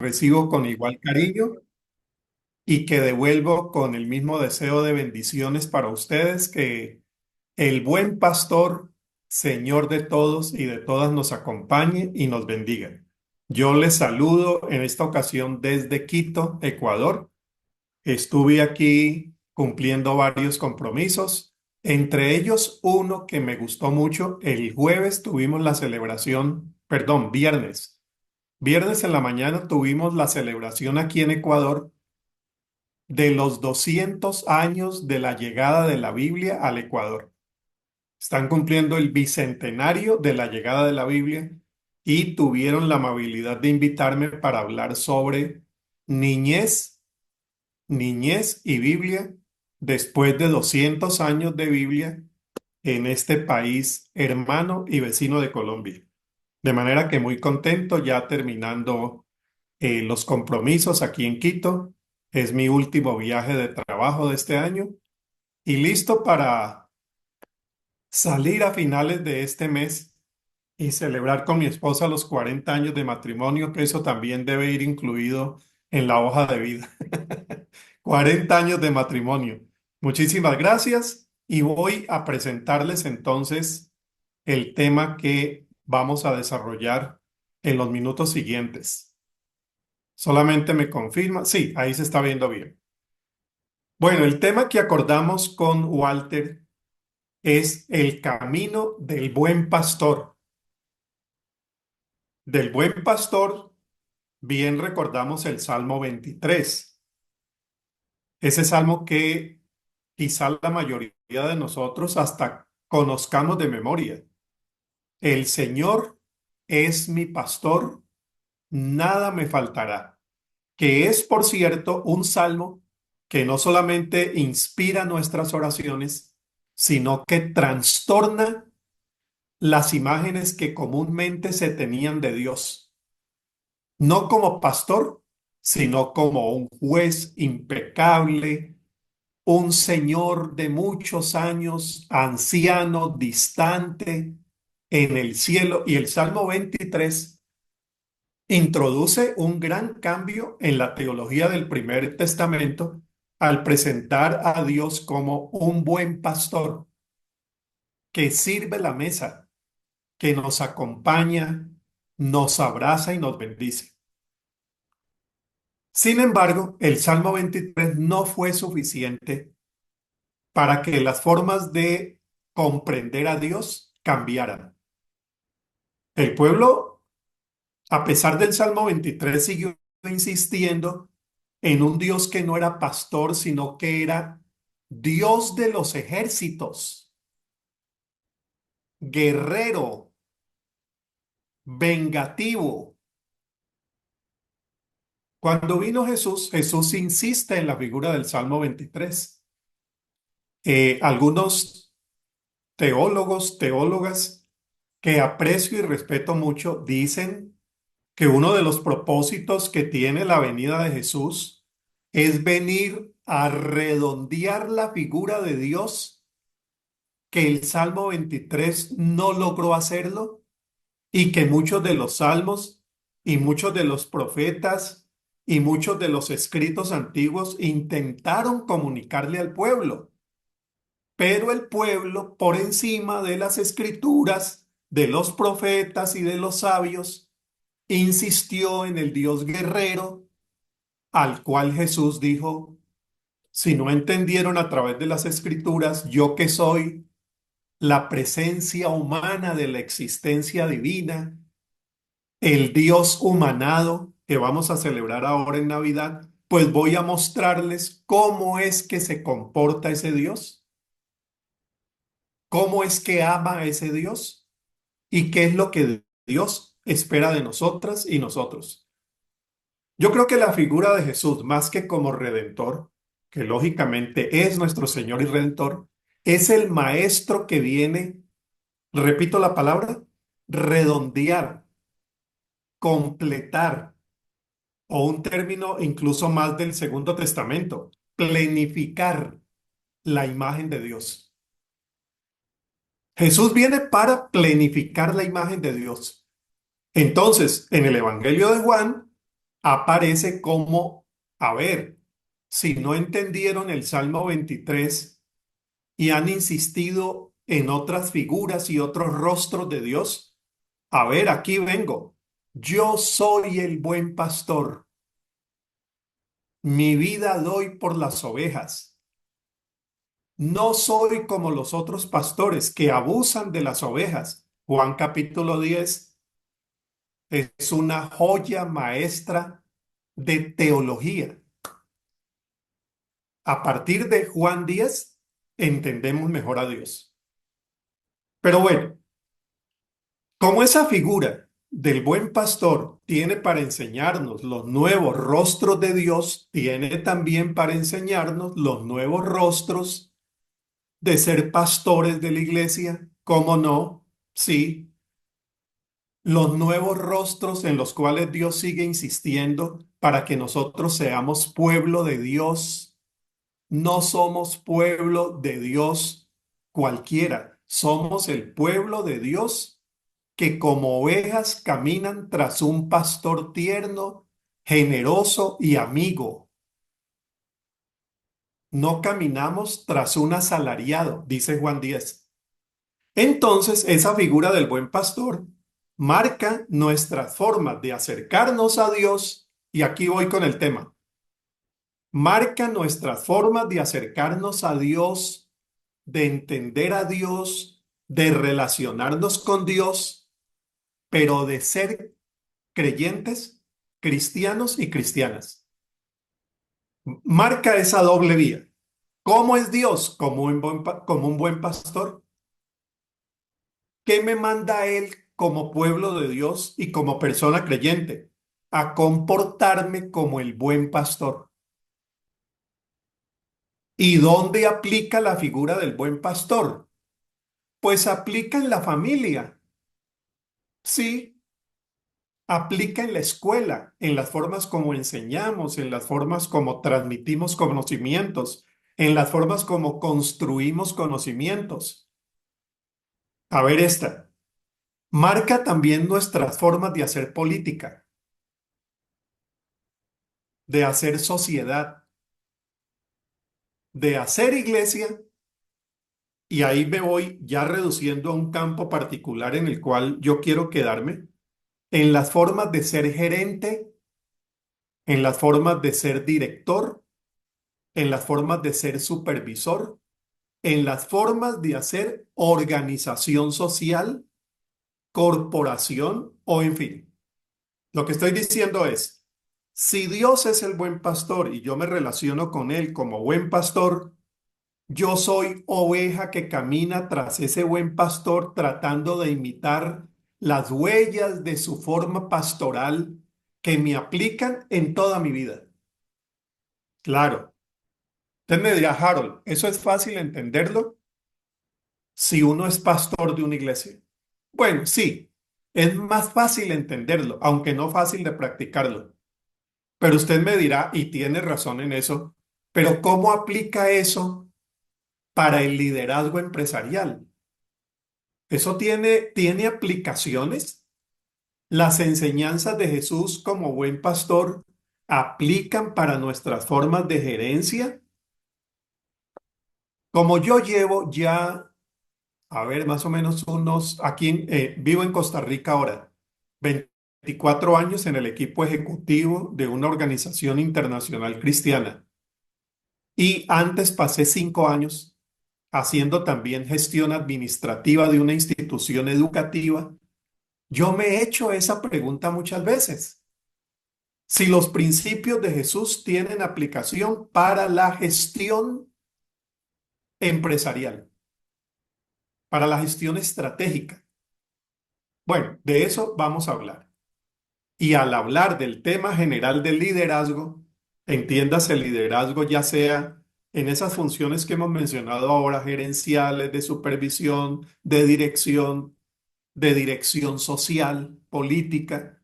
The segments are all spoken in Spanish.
recibo con igual cariño y que devuelvo con el mismo deseo de bendiciones para ustedes, que el buen pastor, Señor de todos y de todas, nos acompañe y nos bendiga. Yo les saludo en esta ocasión desde Quito, Ecuador. Estuve aquí cumpliendo varios compromisos, entre ellos uno que me gustó mucho. El jueves tuvimos la celebración, perdón, viernes. Viernes en la mañana tuvimos la celebración aquí en Ecuador de los 200 años de la llegada de la Biblia al Ecuador. Están cumpliendo el bicentenario de la llegada de la Biblia y tuvieron la amabilidad de invitarme para hablar sobre niñez, niñez y Biblia después de 200 años de Biblia en este país hermano y vecino de Colombia. De manera que muy contento ya terminando los compromisos aquí en Quito. Es mi último viaje de trabajo de este año y listo para salir a finales de este mes y celebrar con mi esposa los 40 años de matrimonio, que eso también debe ir incluido en la hoja de vida. 40 años de matrimonio. Muchísimas gracias y voy a presentarles entonces el tema que vamos a desarrollar en los minutos siguientes. Solamente me confirma. Sí, ahí se está viendo bien. Bueno, el tema que acordamos con Walter es el camino del buen pastor. Del buen pastor, bien recordamos el Salmo 23. Ese salmo que quizá la mayoría de nosotros hasta conozcamos de memoria. El Señor es mi pastor, nada me faltará. Que es, por cierto, un salmo que no solamente inspira nuestras oraciones, sino que trastorna las imágenes que comúnmente se tenían de Dios, no como pastor, sino como un juez impecable, un señor de muchos años, anciano, distante en el cielo. Y el Salmo 23 introduce un gran cambio en la teología del Primer Testamento al presentar a Dios como un buen pastor que sirve la mesa, que nos acompaña, nos abraza y nos bendice. Sin embargo, el Salmo 23 no fue suficiente para que las formas de comprender a Dios cambiaran. El pueblo, a pesar del Salmo 23, siguió insistiendo en un Dios que no era pastor, sino que era Dios de los ejércitos, guerrero, vengativo. Cuando vino Jesús, Jesús insiste en la figura del Salmo 23. Algunos teólogos, teólogas que aprecio y respeto mucho, dicen que uno de los propósitos que tiene la venida de Jesús es venir a redondear la figura de Dios, que el Salmo 23 no logró hacerlo y que muchos de los salmos y muchos de los profetas y muchos de los escritos antiguos intentaron comunicarle al pueblo, pero el pueblo, por encima de las escrituras, de los profetas y de los sabios, insistió en el Dios guerrero, al cual Jesús dijo: si no entendieron a través de las escrituras, yo que soy la presencia humana de la existencia divina, el Dios humanado que vamos a celebrar ahora en Navidad, pues voy a mostrarles cómo es que se comporta ese Dios, cómo es que ama a ese Dios y qué es lo que Dios espera de nosotras y nosotros. Yo creo que la figura de Jesús, más que como redentor, que lógicamente es nuestro Señor y Redentor, es el maestro que viene, repito la palabra, redondear, completar, o un término incluso más del Segundo Testamento, plenificar la imagen de Dios. Jesús viene para plenificar la imagen de Dios. Entonces, en el Evangelio de Juan, aparece como, a ver, si no entendieron el Salmo 23 y han insistido en otras figuras y otros rostros de Dios, a ver, aquí vengo. Yo soy el buen pastor. Mi vida doy por las ovejas. No soy como los otros pastores que abusan de las ovejas. Juan capítulo 10 es una joya maestra de teología. A partir de Juan 10 entendemos mejor a Dios. Pero bueno, como esa figura del buen pastor tiene para enseñarnos los nuevos rostros de Dios, tiene también para enseñarnos los nuevos rostros de ser pastores de la iglesia. ¿Cómo no? Sí, los nuevos rostros en los cuales Dios sigue insistiendo para que nosotros seamos pueblo de Dios. No somos pueblo de Dios cualquiera, somos el pueblo de Dios que como ovejas caminan tras un pastor tierno, generoso y amigo. No caminamos tras un asalariado, dice Juan 10. Entonces, esa figura del buen pastor marca nuestras formas de acercarnos a Dios, y aquí voy con el tema, marca nuestras formas de acercarnos a Dios, de entender a Dios, de relacionarnos con Dios, pero de ser creyentes, cristianos y cristianas. Marca esa doble vía. ¿Cómo es Dios? Como un buen pastor. ¿Qué me manda Él como pueblo de Dios y como persona creyente? A comportarme como el buen pastor. ¿Y dónde aplica la figura del buen pastor? Pues aplica en la familia. Sí, aplica en la escuela, en las formas como enseñamos, en las formas como transmitimos conocimientos, en las formas como construimos conocimientos. A ver esta. Marca también nuestras formas de hacer política, de hacer sociedad, de hacer iglesia, y ahí me voy ya reduciendo a un campo particular en el cual yo quiero quedarme, en las formas de ser gerente, en las formas de ser director, en las formas de ser supervisor, en las formas de hacer organización social, corporación o en fin. Lo que estoy diciendo es, si Dios es el buen pastor y yo me relaciono con él como buen pastor, yo soy oveja que camina tras ese buen pastor tratando de imitar las huellas de su forma pastoral que me aplican en toda mi vida. Claro, usted me dirá, Harold, ¿eso es fácil entenderlo si uno es pastor de una iglesia? Bueno, sí, es más fácil entenderlo, aunque no fácil de practicarlo. Pero usted me dirá, y tiene razón en eso, pero ¿cómo aplica eso para el liderazgo empresarial? ¿Eso tiene aplicaciones? ¿Las enseñanzas de Jesús como buen pastor aplican para nuestras formas de gerencia? Como yo llevo ya, a ver, más o menos vivo en Costa Rica ahora, 24 años en el equipo ejecutivo de una organización internacional cristiana. Y antes pasé 5 años haciendo también gestión administrativa de una institución educativa. Yo me he hecho esa pregunta muchas veces. Si los principios de Jesús tienen aplicación para la gestión empresarial, para la gestión estratégica. Bueno, de eso vamos a hablar. Y al hablar del tema general del liderazgo, entiéndase el liderazgo ya sea en esas funciones que hemos mencionado ahora, gerenciales, de supervisión, de dirección social, política.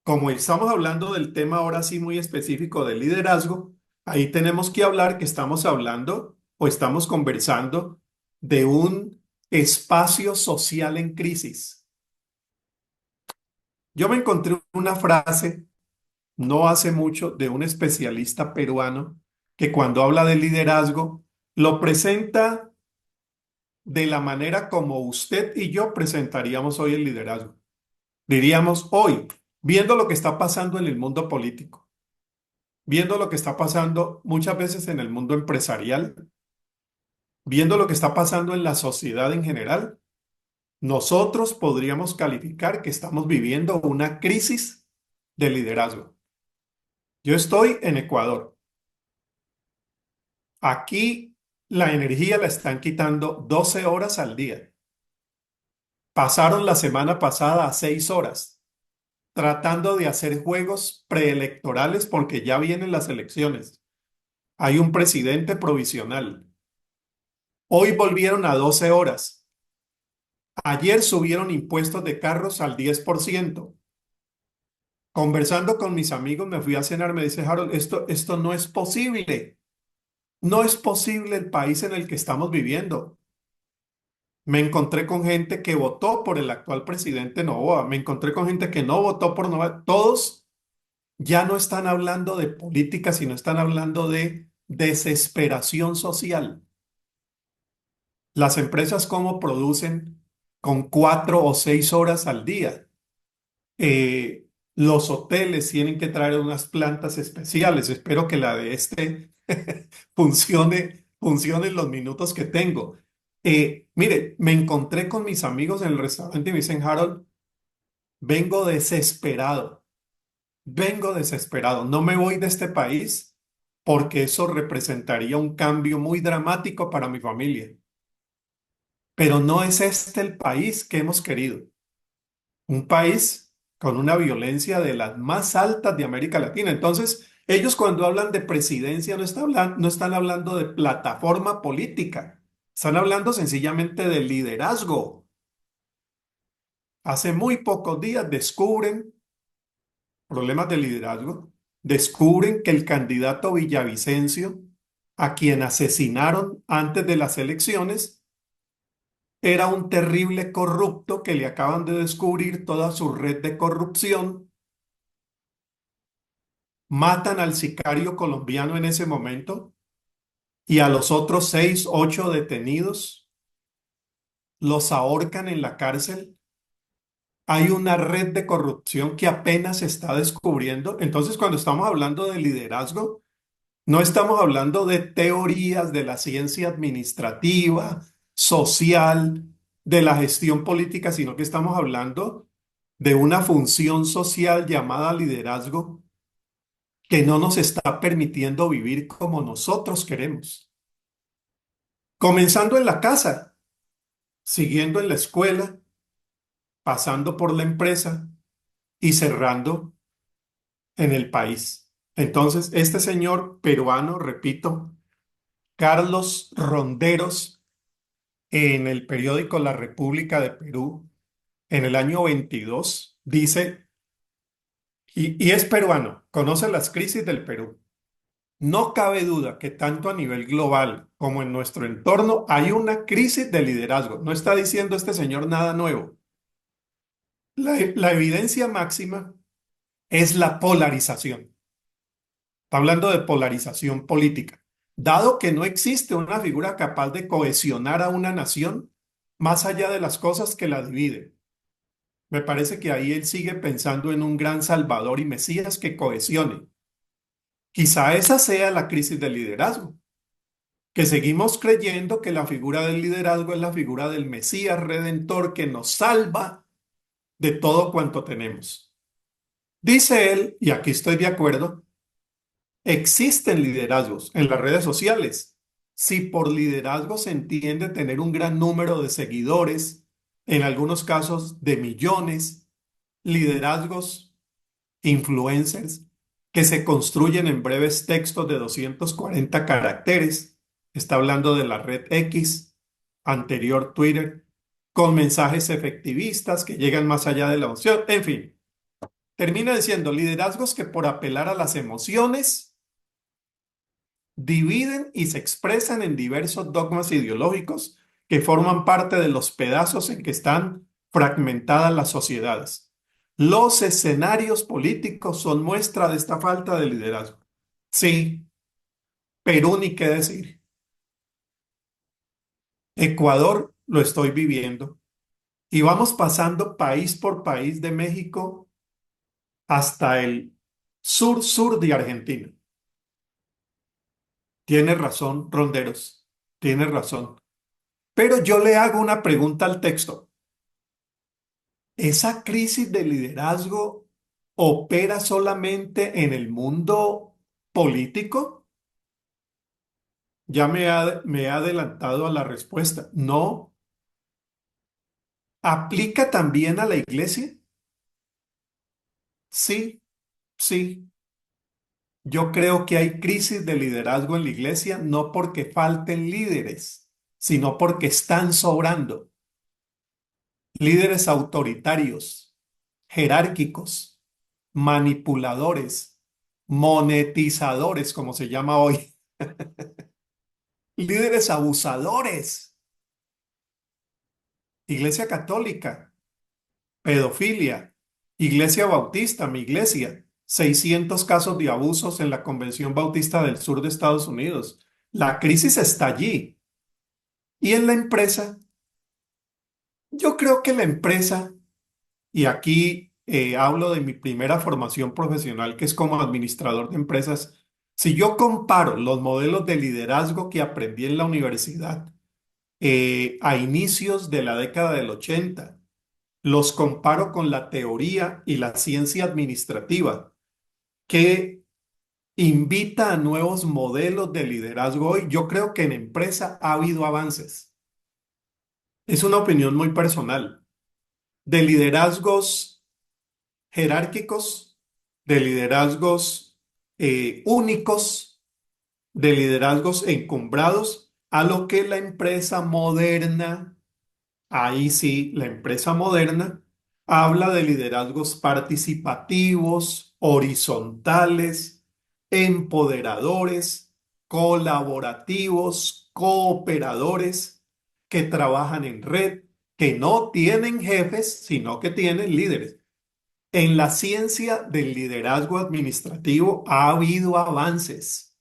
Como estamos hablando del tema ahora sí muy específico del liderazgo, ahí tenemos que hablar que estamos hablando o estamos conversando de un espacio social en crisis. Yo me encontré una frase no hace mucho de un especialista peruano que cuando habla de liderazgo lo presenta de la manera como usted y yo presentaríamos hoy el liderazgo. Diríamos hoy, viendo lo que está pasando en el mundo político, viendo lo que está pasando muchas veces en el mundo empresarial, viendo lo que está pasando en la sociedad en general, nosotros podríamos calificar que estamos viviendo una crisis de liderazgo. Yo estoy en Ecuador. Aquí la energía la están quitando 12 horas al día. Pasaron la semana pasada a 6 horas, tratando de hacer juegos preelectorales porque ya vienen las elecciones. Hay un presidente provisional. Hoy volvieron a 12 horas. Ayer subieron impuestos de carros al 10%. Conversando con mis amigos, me fui a cenar, me dice Harold, esto no es posible. No es posible el país en el que estamos viviendo. Me encontré con gente que votó por el actual presidente Noboa. Me encontré con gente que no votó por Noboa. Todos ya no están hablando de política, sino están hablando de desesperación social. Las empresas cómo producen con 4 o 6 horas al día. Los hoteles tienen que traer unas plantas especiales. Espero que la de este funcione en los minutos que tengo. Mire, me encontré con mis amigos en el restaurante y me dicen, Harold, vengo desesperado, vengo desesperado. No me voy de este país porque eso representaría un cambio muy dramático para mi familia. Pero no es este el país que hemos querido. Un país con una violencia de las más altas de América Latina. Entonces, ellos cuando hablan de presidencia no están hablando de plataforma política, están hablando sencillamente de liderazgo. Hace muy pocos días descubren problemas de liderazgo, descubren que el candidato Villavicencio, a quien asesinaron antes de las elecciones, era un terrible corrupto que le acaban de descubrir toda su red de corrupción. Matan al sicario colombiano en ese momento y a los otros 6, 8 detenidos los ahorcan en la cárcel. Hay una red de corrupción que apenas se está descubriendo. Entonces, cuando estamos hablando de liderazgo, no estamos hablando de teorías de la ciencia administrativa, social, de la gestión política, sino que estamos hablando de una función social llamada liderazgo que no nos está permitiendo vivir como nosotros queremos. Comenzando en la casa, siguiendo en la escuela, pasando por la empresa y cerrando en el país. Entonces, este señor peruano, repito, Carlos Ronderos, en el periódico La República de Perú, en el año 22, dice, y es peruano, conoce las crisis del Perú. No cabe duda que tanto a nivel global como en nuestro entorno hay una crisis de liderazgo. No está diciendo este señor nada nuevo. La evidencia máxima es la polarización. Está hablando de polarización política. Dado que no existe una figura capaz de cohesionar a una nación más allá de las cosas que la dividen. Me parece que ahí él sigue pensando en un gran Salvador y Mesías que cohesione. Quizá esa sea la crisis del liderazgo, que seguimos creyendo que la figura del liderazgo es la figura del Mesías redentor que nos salva de todo cuanto tenemos. Dice él, y aquí estoy de acuerdo, existen liderazgos en las redes sociales. Si por liderazgo se entiende tener un gran número de seguidores, en algunos casos de millones, liderazgos, influencers, que se construyen en breves textos de 240 caracteres. Está hablando de la red X, anterior Twitter, con mensajes efectivistas que llegan más allá de la opción. En fin, termina diciendo liderazgos que por apelar a las emociones dividen y se expresan en diversos dogmas ideológicos que forman parte de los pedazos en que están fragmentadas las sociedades. Los escenarios políticos son muestra de esta falta de liderazgo. Sí, Perú ni qué decir. Ecuador lo estoy viviendo. Y vamos pasando país por país de México hasta el sur de Argentina. Tiene razón, Ronderos, tiene razón. Pero yo le hago una pregunta al texto. ¿Esa crisis de liderazgo opera solamente en el mundo político? Ya me he adelantado a la respuesta. No. ¿Aplica también a la iglesia? Sí, sí. Yo creo que hay crisis de liderazgo en la iglesia no porque falten líderes, sino porque están sobrando. Líderes autoritarios, jerárquicos, manipuladores, monetizadores, como se llama hoy, líderes abusadores, iglesia católica, pedofilia, iglesia bautista, mi iglesia, 600 casos de abusos en la Convención Bautista del Sur de Estados Unidos. La crisis está allí. Y en la empresa, yo creo que la empresa, y aquí hablo de mi primera formación profesional, que es como administrador de empresas, si yo comparo los modelos de liderazgo que aprendí en la universidad a inicios de la década del 80, los comparo con la teoría y la ciencia administrativa, que invita a nuevos modelos de liderazgo hoy, yo creo que en empresa ha habido avances. Es una opinión muy personal. De liderazgos jerárquicos, de liderazgos únicos, de liderazgos encumbrados, a lo que la empresa moderna, ahí sí, la empresa moderna, habla de liderazgos participativos, horizontales, empoderadores, colaborativos, cooperadores, que trabajan en red, que no tienen jefes, sino que tienen líderes. En la ciencia del liderazgo administrativo ha habido avances.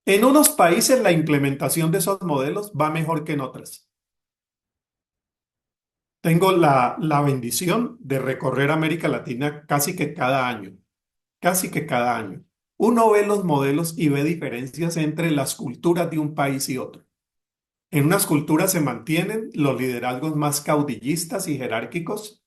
En unos países la implementación de esos modelos va mejor que en otras. Tengo la bendición de recorrer América Latina casi que cada año. Uno ve los modelos y ve diferencias entre las culturas de un país y otro. En unas culturas se mantienen los liderazgos más caudillistas y jerárquicos.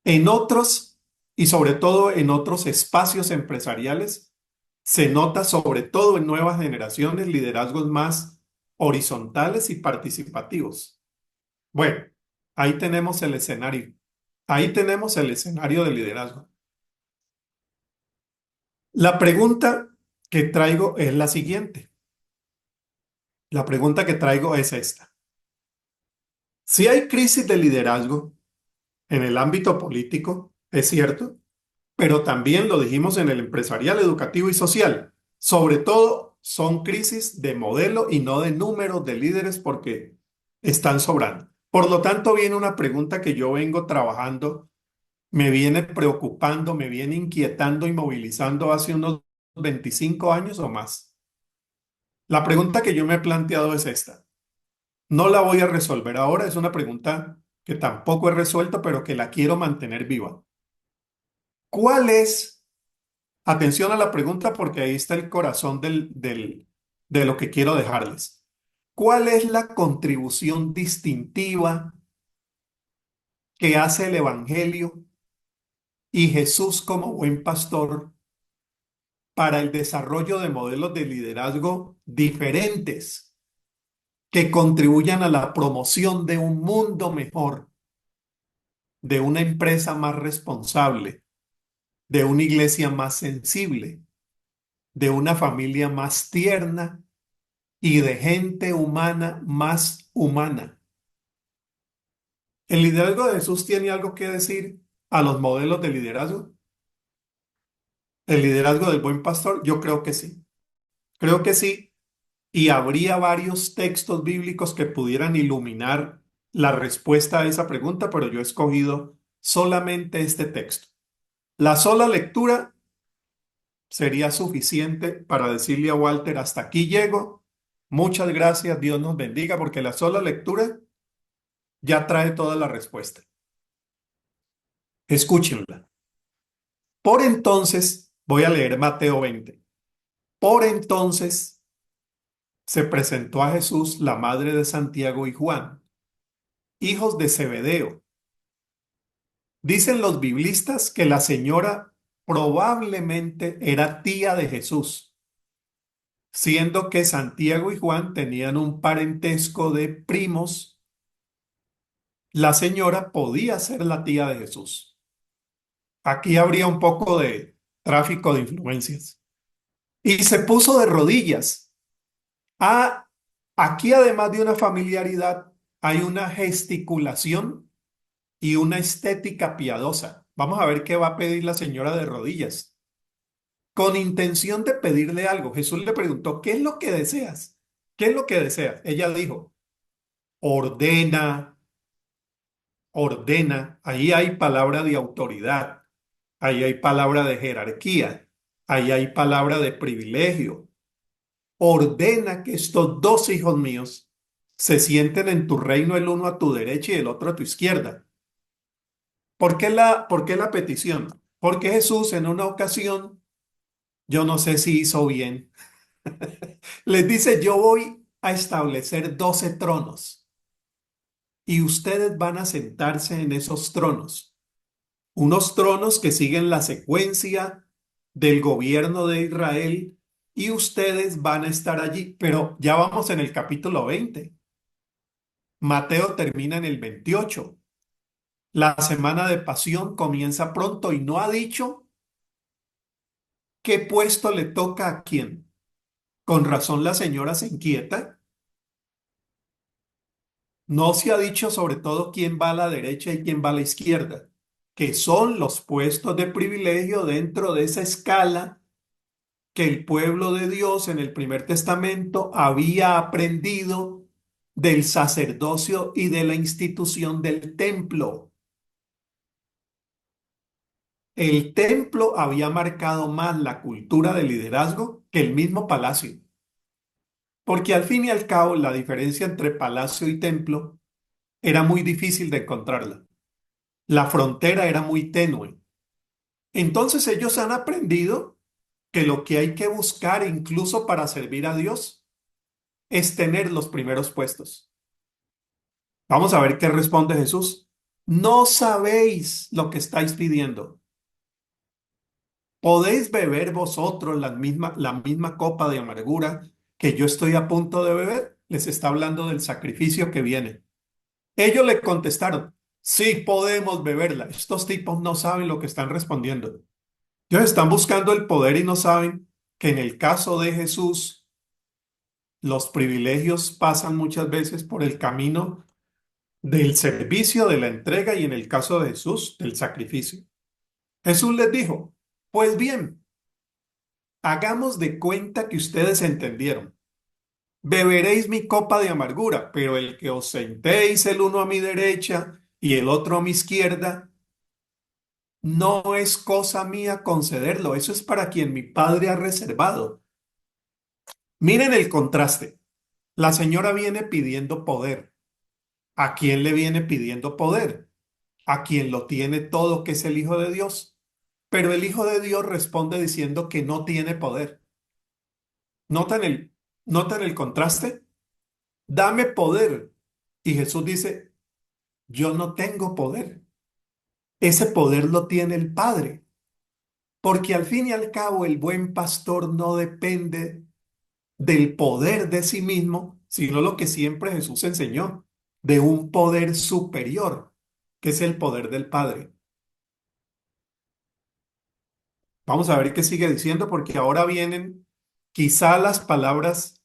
En otros, y sobre todo en otros espacios empresariales, se nota sobre todo en nuevas generaciones liderazgos más horizontales y participativos. Bueno, ahí tenemos el escenario. Ahí tenemos el escenario de liderazgo. La pregunta que traigo es la siguiente. La pregunta que traigo es esta. Si hay crisis de liderazgo en el ámbito político, es cierto, pero también lo dijimos en el empresarial, educativo y social. Sobre todo son crisis de modelo y no de número de líderes porque están sobrando. Por lo tanto, viene una pregunta que yo vengo trabajando, me viene preocupando, me viene inquietando y movilizando hace unos 25 años o más. La pregunta que yo me he planteado es esta. No la voy a resolver ahora, es una pregunta que tampoco he resuelto, pero que la quiero mantener viva. ¿Cuál es Atención a la pregunta porque ahí está el corazón de lo que quiero dejarles? ¿Cuál es la contribución distintiva que hace el Evangelio y Jesús como buen pastor para el desarrollo de modelos de liderazgo diferentes que contribuyan a la promoción de un mundo mejor, de una empresa más responsable, de una iglesia más sensible, de una familia más tierna y de gente humana más humana? ¿El liderazgo de Jesús tiene algo que decir a los modelos de liderazgo? ¿El liderazgo del buen pastor? Yo creo que sí. Creo que sí. Y habría varios textos bíblicos que pudieran iluminar la respuesta a esa pregunta, pero yo he escogido solamente este texto. La sola lectura sería suficiente para decirle a Walter, hasta aquí llego. Muchas gracias, Dios nos bendiga, porque la sola lectura ya trae toda la respuesta. Escúchenla. Por entonces, voy a leer Mateo 20. Por entonces se presentó a Jesús la madre de Santiago y Juan, hijos de Zebedeo. Dicen los biblistas que la señora probablemente era tía de Jesús, siendo que Santiago y Juan tenían un parentesco de primos. La señora podía ser la tía de Jesús. Aquí habría un poco de tráfico de influencias. Y se puso de rodillas. Ah, aquí además de una familiaridad, hay una gesticulación y una estética piadosa. Vamos a ver qué va a pedir la señora de rodillas. Con intención de pedirle algo, Jesús le preguntó, ¿qué es lo que deseas? ¿Qué es lo que deseas? Ella dijo, ordena, ordena. Ahí hay palabra de autoridad, ahí hay palabra de jerarquía, ahí hay palabra de privilegio. Ordena que estos dos hijos míos se sienten en tu reino, el uno a tu derecha y el otro a tu izquierda. ¿Por qué la petición? Porque Jesús en una ocasión, yo no sé si hizo bien, les dice, yo voy a establecer 12 tronos y ustedes van a sentarse en esos tronos. Unos tronos que siguen la secuencia del gobierno de Israel y ustedes van a estar allí. Pero ya vamos en el capítulo 20. Mateo termina en el 28. La semana de pasión comienza pronto y no ha dicho qué puesto le toca a quién. Con razón la señora se inquieta. No se ha dicho sobre todo quién va a la derecha y quién va a la izquierda, que son los puestos de privilegio dentro de esa escala que el pueblo de Dios en el primer testamento había aprendido del sacerdocio y de la institución del templo. El templo había marcado más la cultura de liderazgo que el mismo palacio, porque al fin y al cabo la diferencia entre palacio y templo era muy difícil de encontrarla. La frontera era muy tenue. Entonces ellos han aprendido que lo que hay que buscar incluso para servir a Dios es tener los primeros puestos. Vamos a ver qué responde Jesús. No sabéis lo que estáis pidiendo. ¿Podéis beber vosotros la misma copa de amargura que yo estoy a punto de beber? Les está hablando del sacrificio que viene. Ellos le contestaron, sí podemos beberla. Estos tipos no saben lo que están respondiendo. Ellos están buscando el poder y no saben que en el caso de Jesús, los privilegios pasan muchas veces por el camino del servicio, de la entrega y en el caso de Jesús, del sacrificio. Jesús les dijo, pues bien, hagamos de cuenta que ustedes entendieron. Beberéis mi copa de amargura, pero el que os sentéis el uno a mi derecha y el otro a mi izquierda, no es cosa mía concederlo. Eso es para quien mi Padre ha reservado. Miren el contraste. La señora viene pidiendo poder. ¿A quién le viene pidiendo poder? A quien lo tiene todo, que es el Hijo de Dios. Pero el Hijo de Dios responde diciendo que no tiene poder. ¿Notan el, notan el contraste? Dame poder. Y Jesús dice, yo no tengo poder. Ese poder lo tiene el Padre. Porque al fin y al cabo el buen pastor no depende del poder de sí mismo, sino lo que siempre Jesús enseñó, de un poder superior, que es el poder del Padre. Vamos a ver qué sigue diciendo, porque ahora vienen quizá las palabras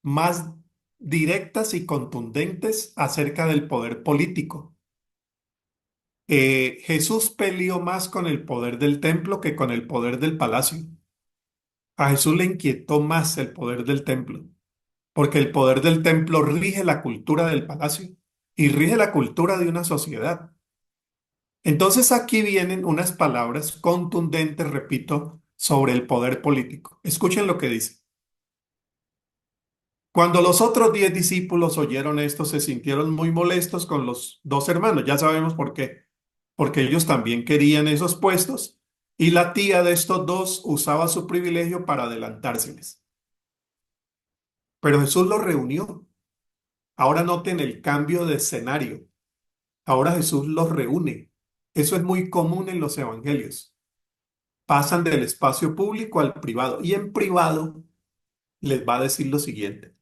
más directas y contundentes acerca del poder político. Jesús peleó más con el poder del templo que con el poder del palacio. A Jesús le inquietó más el poder del templo, porque el poder del templo rige la cultura del palacio y rige la cultura de una sociedad. Entonces aquí vienen unas palabras contundentes, repito, sobre el poder político. Escuchen lo que dice. Cuando los otros 10 discípulos oyeron esto, se sintieron muy molestos con los dos hermanos. Ya sabemos por qué. Porque ellos también querían esos puestos y la tía de estos dos usaba su privilegio para adelantárseles. Pero Jesús los reunió. Ahora noten el cambio de escenario. Ahora Jesús los reúne. Eso es muy común en los evangelios. Pasan del espacio público al privado y en privado les va a decir lo siguiente.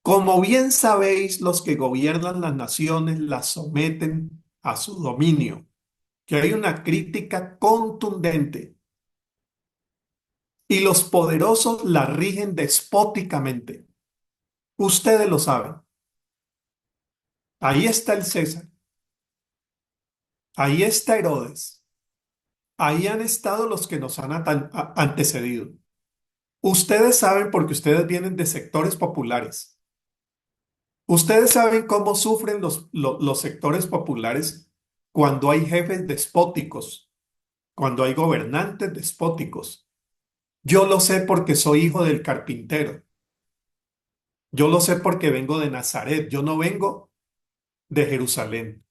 Como bien sabéis, los que gobiernan las naciones las someten a su dominio, que hay una crítica contundente y los poderosos la rigen despóticamente. Ustedes lo saben. Ahí está el César, ahí está Herodes, ahí han estado los que nos han antecedido. Ustedes saben porque ustedes vienen de sectores populares. Ustedes saben cómo sufren los sectores populares cuando hay jefes despóticos, cuando hay gobernantes despóticos. Yo lo sé porque soy hijo del carpintero. Yo lo sé porque vengo de Nazaret. Yo no vengo de Jerusalén.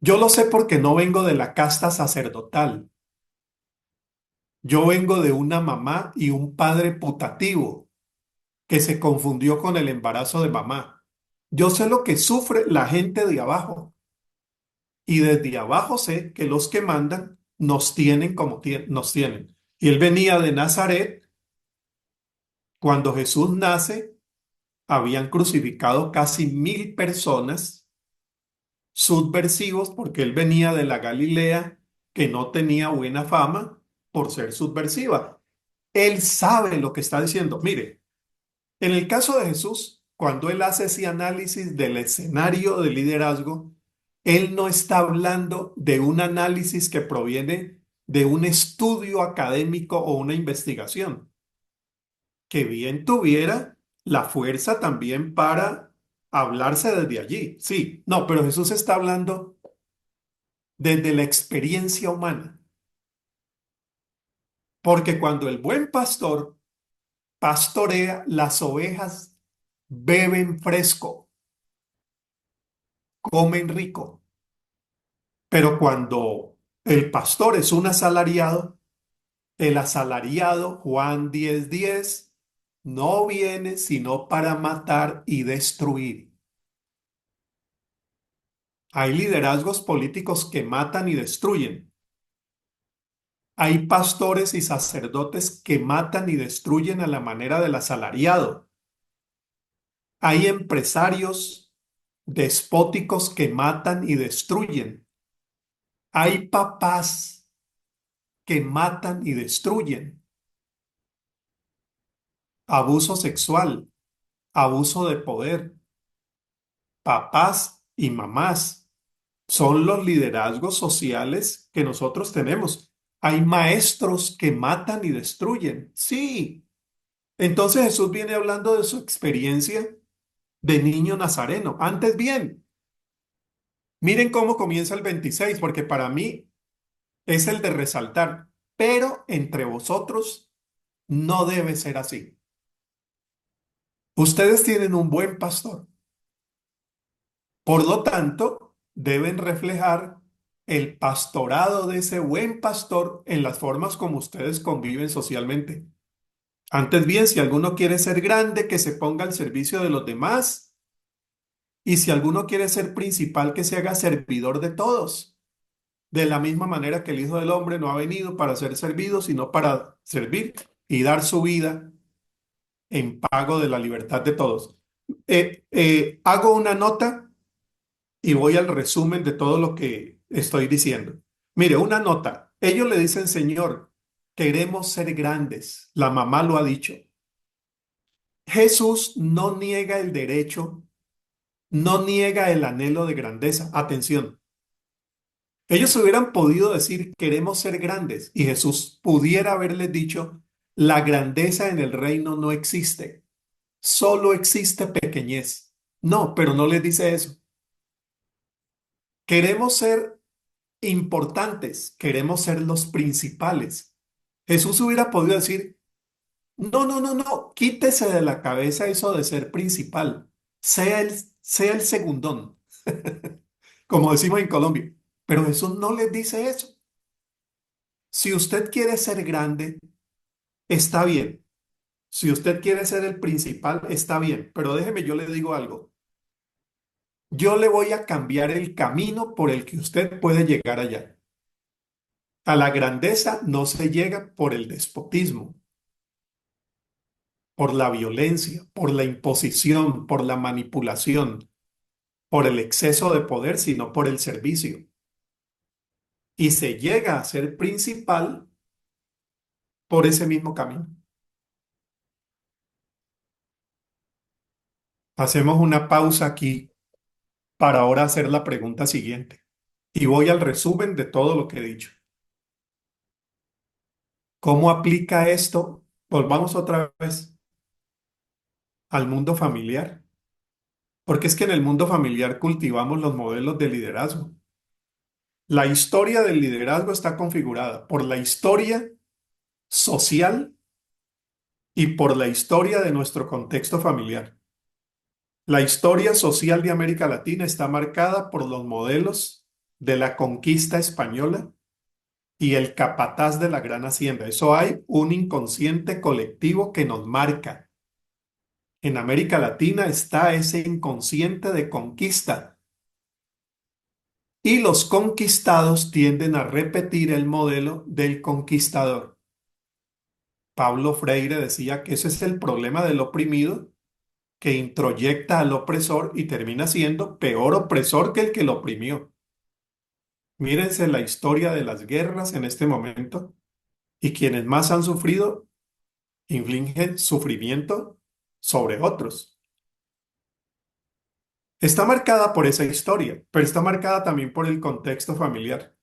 Yo lo sé porque no vengo de la casta sacerdotal. Yo vengo de una mamá y un padre putativo que se confundió con el embarazo de mamá. Yo sé lo que sufre la gente de abajo y desde abajo sé que los que mandan nos tienen como nos tienen. Y él venía de Nazaret. Cuando Jesús nace, habían crucificado casi 1000 personas subversivos porque él venía de la Galilea que no tenía buena fama por ser subversiva. Él sabe lo que está diciendo. Mire, en el caso de Jesús, cuando él hace ese análisis del escenario de liderazgo, él no está hablando de un análisis que proviene de un estudio académico o una investigación, que bien tuviera la fuerza también para hablarse desde allí. Sí, no, pero Jesús está hablando desde la experiencia humana, porque cuando el buen pastor pastorea, las ovejas beben fresco, comen rico. Pero cuando el pastor es un asalariado, el asalariado, Juan 10:10, no viene sino para matar y destruir. Hay liderazgos políticos que matan y destruyen. Hay pastores y sacerdotes que matan y destruyen a la manera del asalariado. Hay empresarios despóticos que matan y destruyen. Hay papás que matan y destruyen. Abuso sexual, abuso de poder. Papás y mamás son los liderazgos sociales que nosotros tenemos. Hay maestros que matan y destruyen. Sí. Entonces Jesús viene hablando de su experiencia de niño nazareno. Antes bien, miren cómo comienza el 26, porque para mí es el de resaltar. Pero entre vosotros no debe ser así. Ustedes tienen un buen pastor. Por lo tanto, deben reflejar el pastorado de ese buen pastor en las formas como ustedes conviven socialmente. Antes bien, si alguno quiere ser grande, que se ponga al servicio de los demás. Y si alguno quiere ser principal, que se haga servidor de todos. De la misma manera que el Hijo del Hombre no ha venido para ser servido, sino para servir y dar su vida en pago de la libertad de todos. Hago una nota y voy al resumen de todo lo que estoy diciendo. Mire, una nota. Ellos le dicen, Señor, queremos ser grandes. La mamá lo ha dicho. Jesús no niega el derecho, no niega el anhelo de grandeza. Atención. Ellos hubieran podido decir, queremos ser grandes, y Jesús pudiera haberles dicho, la grandeza en el reino no existe, solo existe pequeñez. No, pero no les dice eso. Queremos ser importantes, queremos ser los principales. Jesús hubiera podido decir, no, no, no, no, quítese de la cabeza eso de ser principal, sea el segundón, como decimos en Colombia. Pero Jesús no les dice eso. Si usted quiere ser grande, está bien. Si usted quiere ser el principal, está bien. Pero déjeme, yo le digo algo. Yo le voy a cambiar el camino por el que usted puede llegar allá. A la grandeza no se llega por el despotismo, por la violencia, por la imposición, por la manipulación, por el exceso de poder, sino por el servicio. Y se llega a ser principal por ese mismo camino. Hacemos una pausa aquí para ahora hacer la pregunta siguiente. Y voy al resumen de todo lo que he dicho. ¿Cómo aplica esto? Volvamos otra vez al mundo familiar. Porque es que en el mundo familiar cultivamos los modelos de liderazgo. La historia del liderazgo está configurada por la historia social y por la historia de nuestro contexto familiar. La historia social de América Latina está marcada por los modelos de la conquista española y el capataz de la gran hacienda. Eso hay un inconsciente colectivo que nos marca. En América Latina está ese inconsciente de conquista y los conquistados tienden a repetir el modelo del conquistador. Pablo Freire decía que ese es el problema del oprimido que introyecta al opresor y termina siendo peor opresor que el que lo oprimió. Mírense la historia de las guerras en este momento y quienes más han sufrido infligen sufrimiento sobre otros. Está marcada por esa historia, pero está marcada también por el contexto familiar.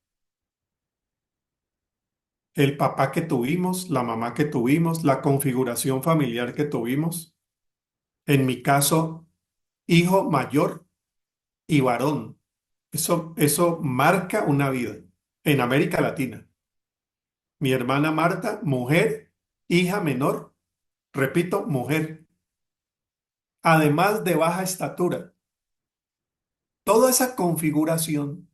El papá que tuvimos, la mamá que tuvimos, la configuración familiar que tuvimos. En mi caso, hijo mayor y varón. Eso marca una vida en América Latina. Mi hermana Marta, mujer, hija menor, repito, mujer, además de baja estatura. Toda esa configuración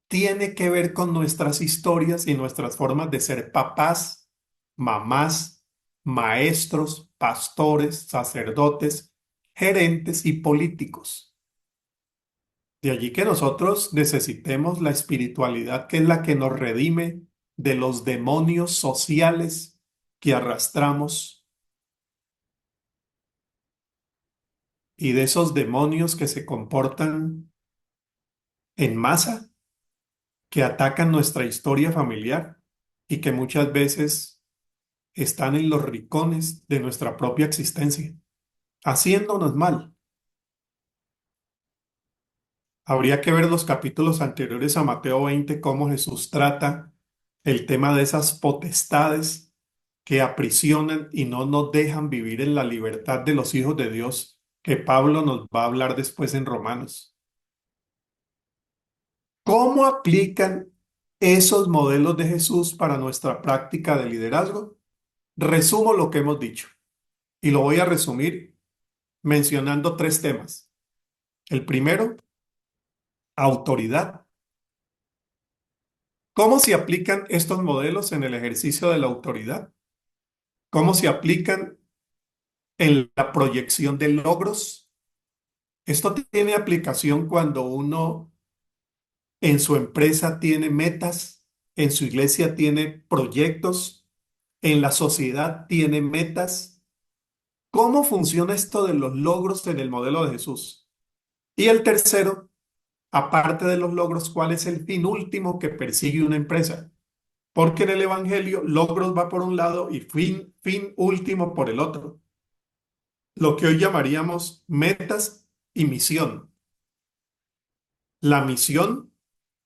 tiene que ver con nuestras historias y nuestras formas de ser papás, mamás, maestros, pastores, sacerdotes, gerentes y políticos. De allí que nosotros necesitemos la espiritualidad que es la que nos redime de los demonios sociales que arrastramos y de esos demonios que se comportan en masa, que atacan nuestra historia familiar y que muchas veces están en los rincones de nuestra propia existencia, haciéndonos mal. Habría que ver los capítulos anteriores a Mateo 20, cómo Jesús trata el tema de esas potestades que aprisionan y no nos dejan vivir en la libertad de los hijos de Dios, que Pablo nos va a hablar después en Romanos. ¿Cómo aplican esos modelos de Jesús para nuestra práctica de liderazgo? Resumo lo que hemos dicho y lo voy a resumir mencionando tres temas. El primero, autoridad. ¿Cómo se aplican estos modelos en el ejercicio de la autoridad? ¿Cómo se aplican en la proyección de logros? Esto tiene aplicación cuando uno en su empresa tiene metas, en su iglesia tiene proyectos, en la sociedad tiene metas. ¿Cómo funciona esto de los logros en el modelo de Jesús? Y el tercero, aparte de los logros, ¿cuál es el fin último que persigue una empresa? Porque en el Evangelio logros va por un lado y fin último por el otro. Lo que hoy llamaríamos metas y misión. La misión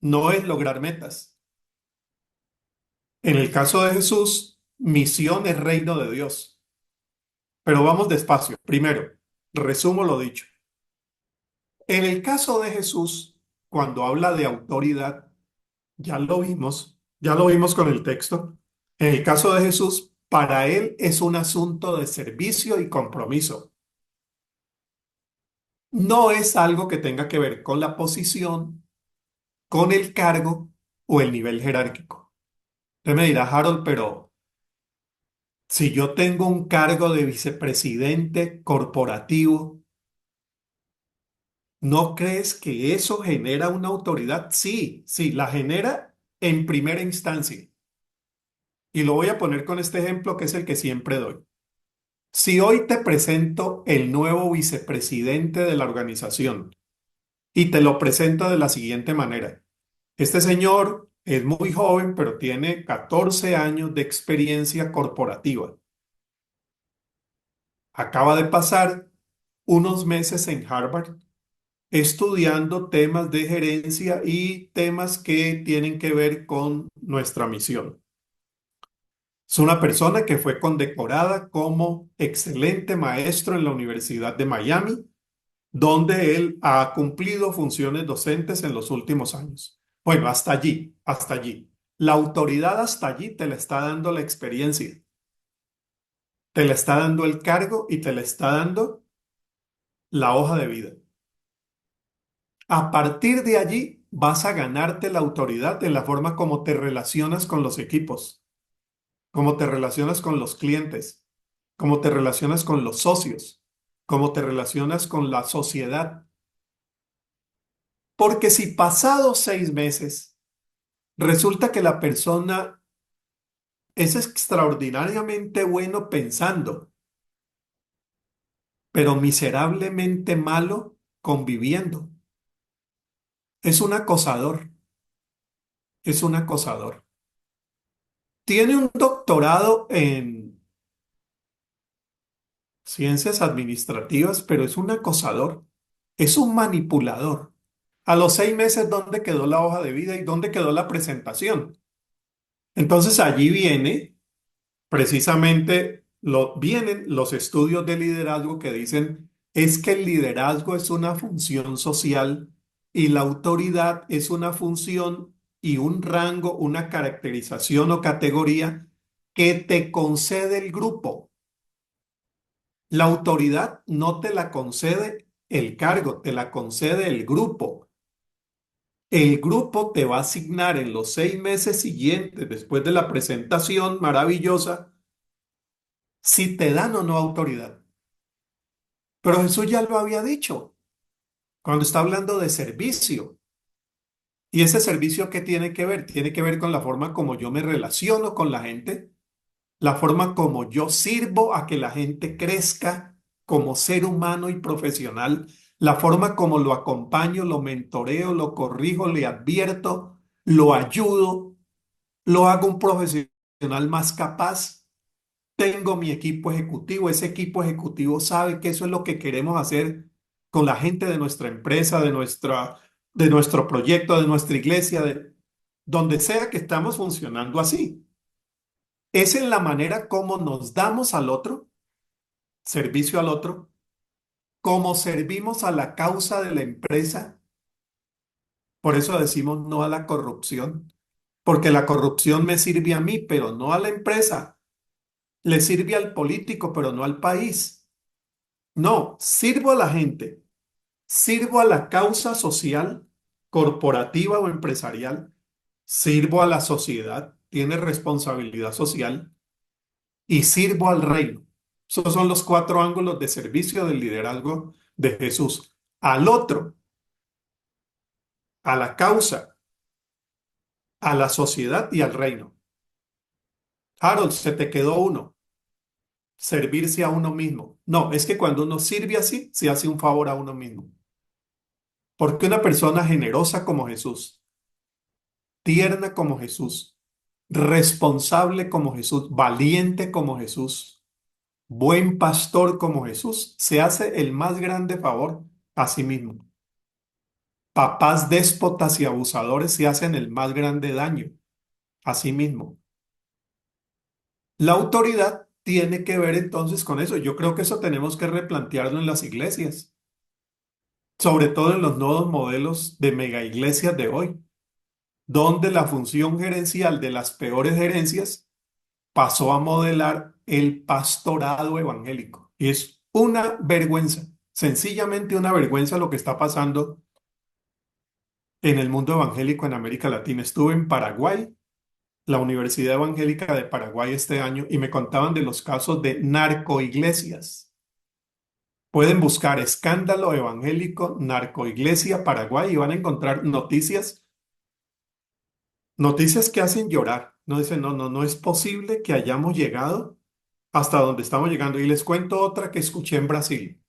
no es lograr metas. En el caso de Jesús, misión es reino de Dios. Pero vamos despacio. Primero, resumo lo dicho. En el caso de Jesús, cuando habla de autoridad, ya lo vimos con el texto. En el caso de Jesús, para él es un asunto de servicio y compromiso. No es algo que tenga que ver con la posición, con el cargo o el nivel jerárquico. Usted me dirá, Harold, pero si yo tengo un cargo de vicepresidente corporativo, ¿no crees que eso genera una autoridad? Sí, sí, la genera en primera instancia. Y lo voy a poner con este ejemplo que es el que siempre doy. Si hoy te presento el nuevo vicepresidente de la organización y te lo presento de la siguiente manera. Este señor es muy joven, pero tiene 14 años de experiencia corporativa. Acaba de pasar unos meses en Harvard estudiando temas de gerencia y temas que tienen que ver con nuestra misión. Es una persona que fue condecorada como excelente maestro en la Universidad de Miami, donde él ha cumplido funciones docentes en los últimos años. Bueno, hasta allí, hasta allí. La autoridad hasta allí te la está dando la experiencia, te la está dando el cargo y te la está dando la hoja de vida. A partir de allí vas a ganarte la autoridad en la forma como te relacionas con los equipos, cómo te relacionas con los clientes, cómo te relacionas con los socios, cómo te relacionas con la sociedad. Porque si pasados 6 meses resulta que la persona es extraordinariamente bueno pensando, pero miserablemente malo conviviendo, es un acosador, es un acosador. Tiene un doctorado en ciencias administrativas, pero es un acosador, es un manipulador. A los 6 meses, ¿dónde quedó la hoja de vida y dónde quedó la presentación? Entonces allí viene precisamente, vienen los estudios de liderazgo que dicen es que el liderazgo es una función social y la autoridad es una función y un rango, una caracterización o categoría que te concede el grupo. La autoridad no te la concede el cargo, te la concede el grupo. El grupo te va a asignar en los 6 meses siguientes, después de la presentación maravillosa, si te dan o no autoridad. Pero Jesús ya lo había dicho cuando está hablando de servicio. ¿Y ese servicio qué tiene que ver? Tiene que ver con la forma como yo me relaciono con la gente, la forma como yo sirvo a que la gente crezca como ser humano y profesional, la forma como lo acompaño, lo mentoreo, lo corrijo, le advierto, lo ayudo, lo hago un profesional más capaz. Tengo mi equipo ejecutivo, ese equipo ejecutivo sabe que eso es lo que queremos hacer con la gente de nuestra empresa, de nuestro proyecto, de nuestra iglesia, de donde sea que estamos funcionando así. Es en la manera como nos damos al otro, servicio al otro, como servimos a la causa de la empresa. Por eso decimos no a la corrupción, porque la corrupción me sirve a mí, pero no a la empresa. Le sirve al político, pero no al país. No, sirvo a la gente, sirvo a la causa social, corporativa o empresarial, sirvo a la sociedad, tiene responsabilidad social y sirvo al reino. Esos son los 4 ángulos de servicio del liderazgo de Jesús. Al otro, a la causa, a la sociedad y al reino. Harold, se te quedó uno, servirse a uno mismo. No, es que cuando uno sirve así, se hace un favor a uno mismo. Porque una persona generosa como Jesús, tierna como Jesús, responsable como Jesús, valiente como Jesús, buen pastor como Jesús, se hace el más grande favor a sí mismo. Papás déspotas y abusadores se hacen el más grande daño a sí mismo. La autoridad tiene que ver entonces con eso. Yo creo que eso tenemos que replantearlo en las iglesias, sobre todo en los nuevos modelos de mega iglesias de hoy, donde la función gerencial de las peores gerencias pasó a modelar el pastorado evangélico. Y es una vergüenza, sencillamente una vergüenza lo que está pasando en el mundo evangélico en América Latina. Estuve en Paraguay, la Universidad Evangélica de Paraguay este año, y me contaban de los casos de narcoiglesias. Pueden buscar escándalo evangélico, narcoiglesia, Paraguay, y van a encontrar noticias que hacen llorar. No dicen, no, no, no es posible que hayamos llegado hasta donde estamos llegando. Y les cuento otra que escuché en Brasil.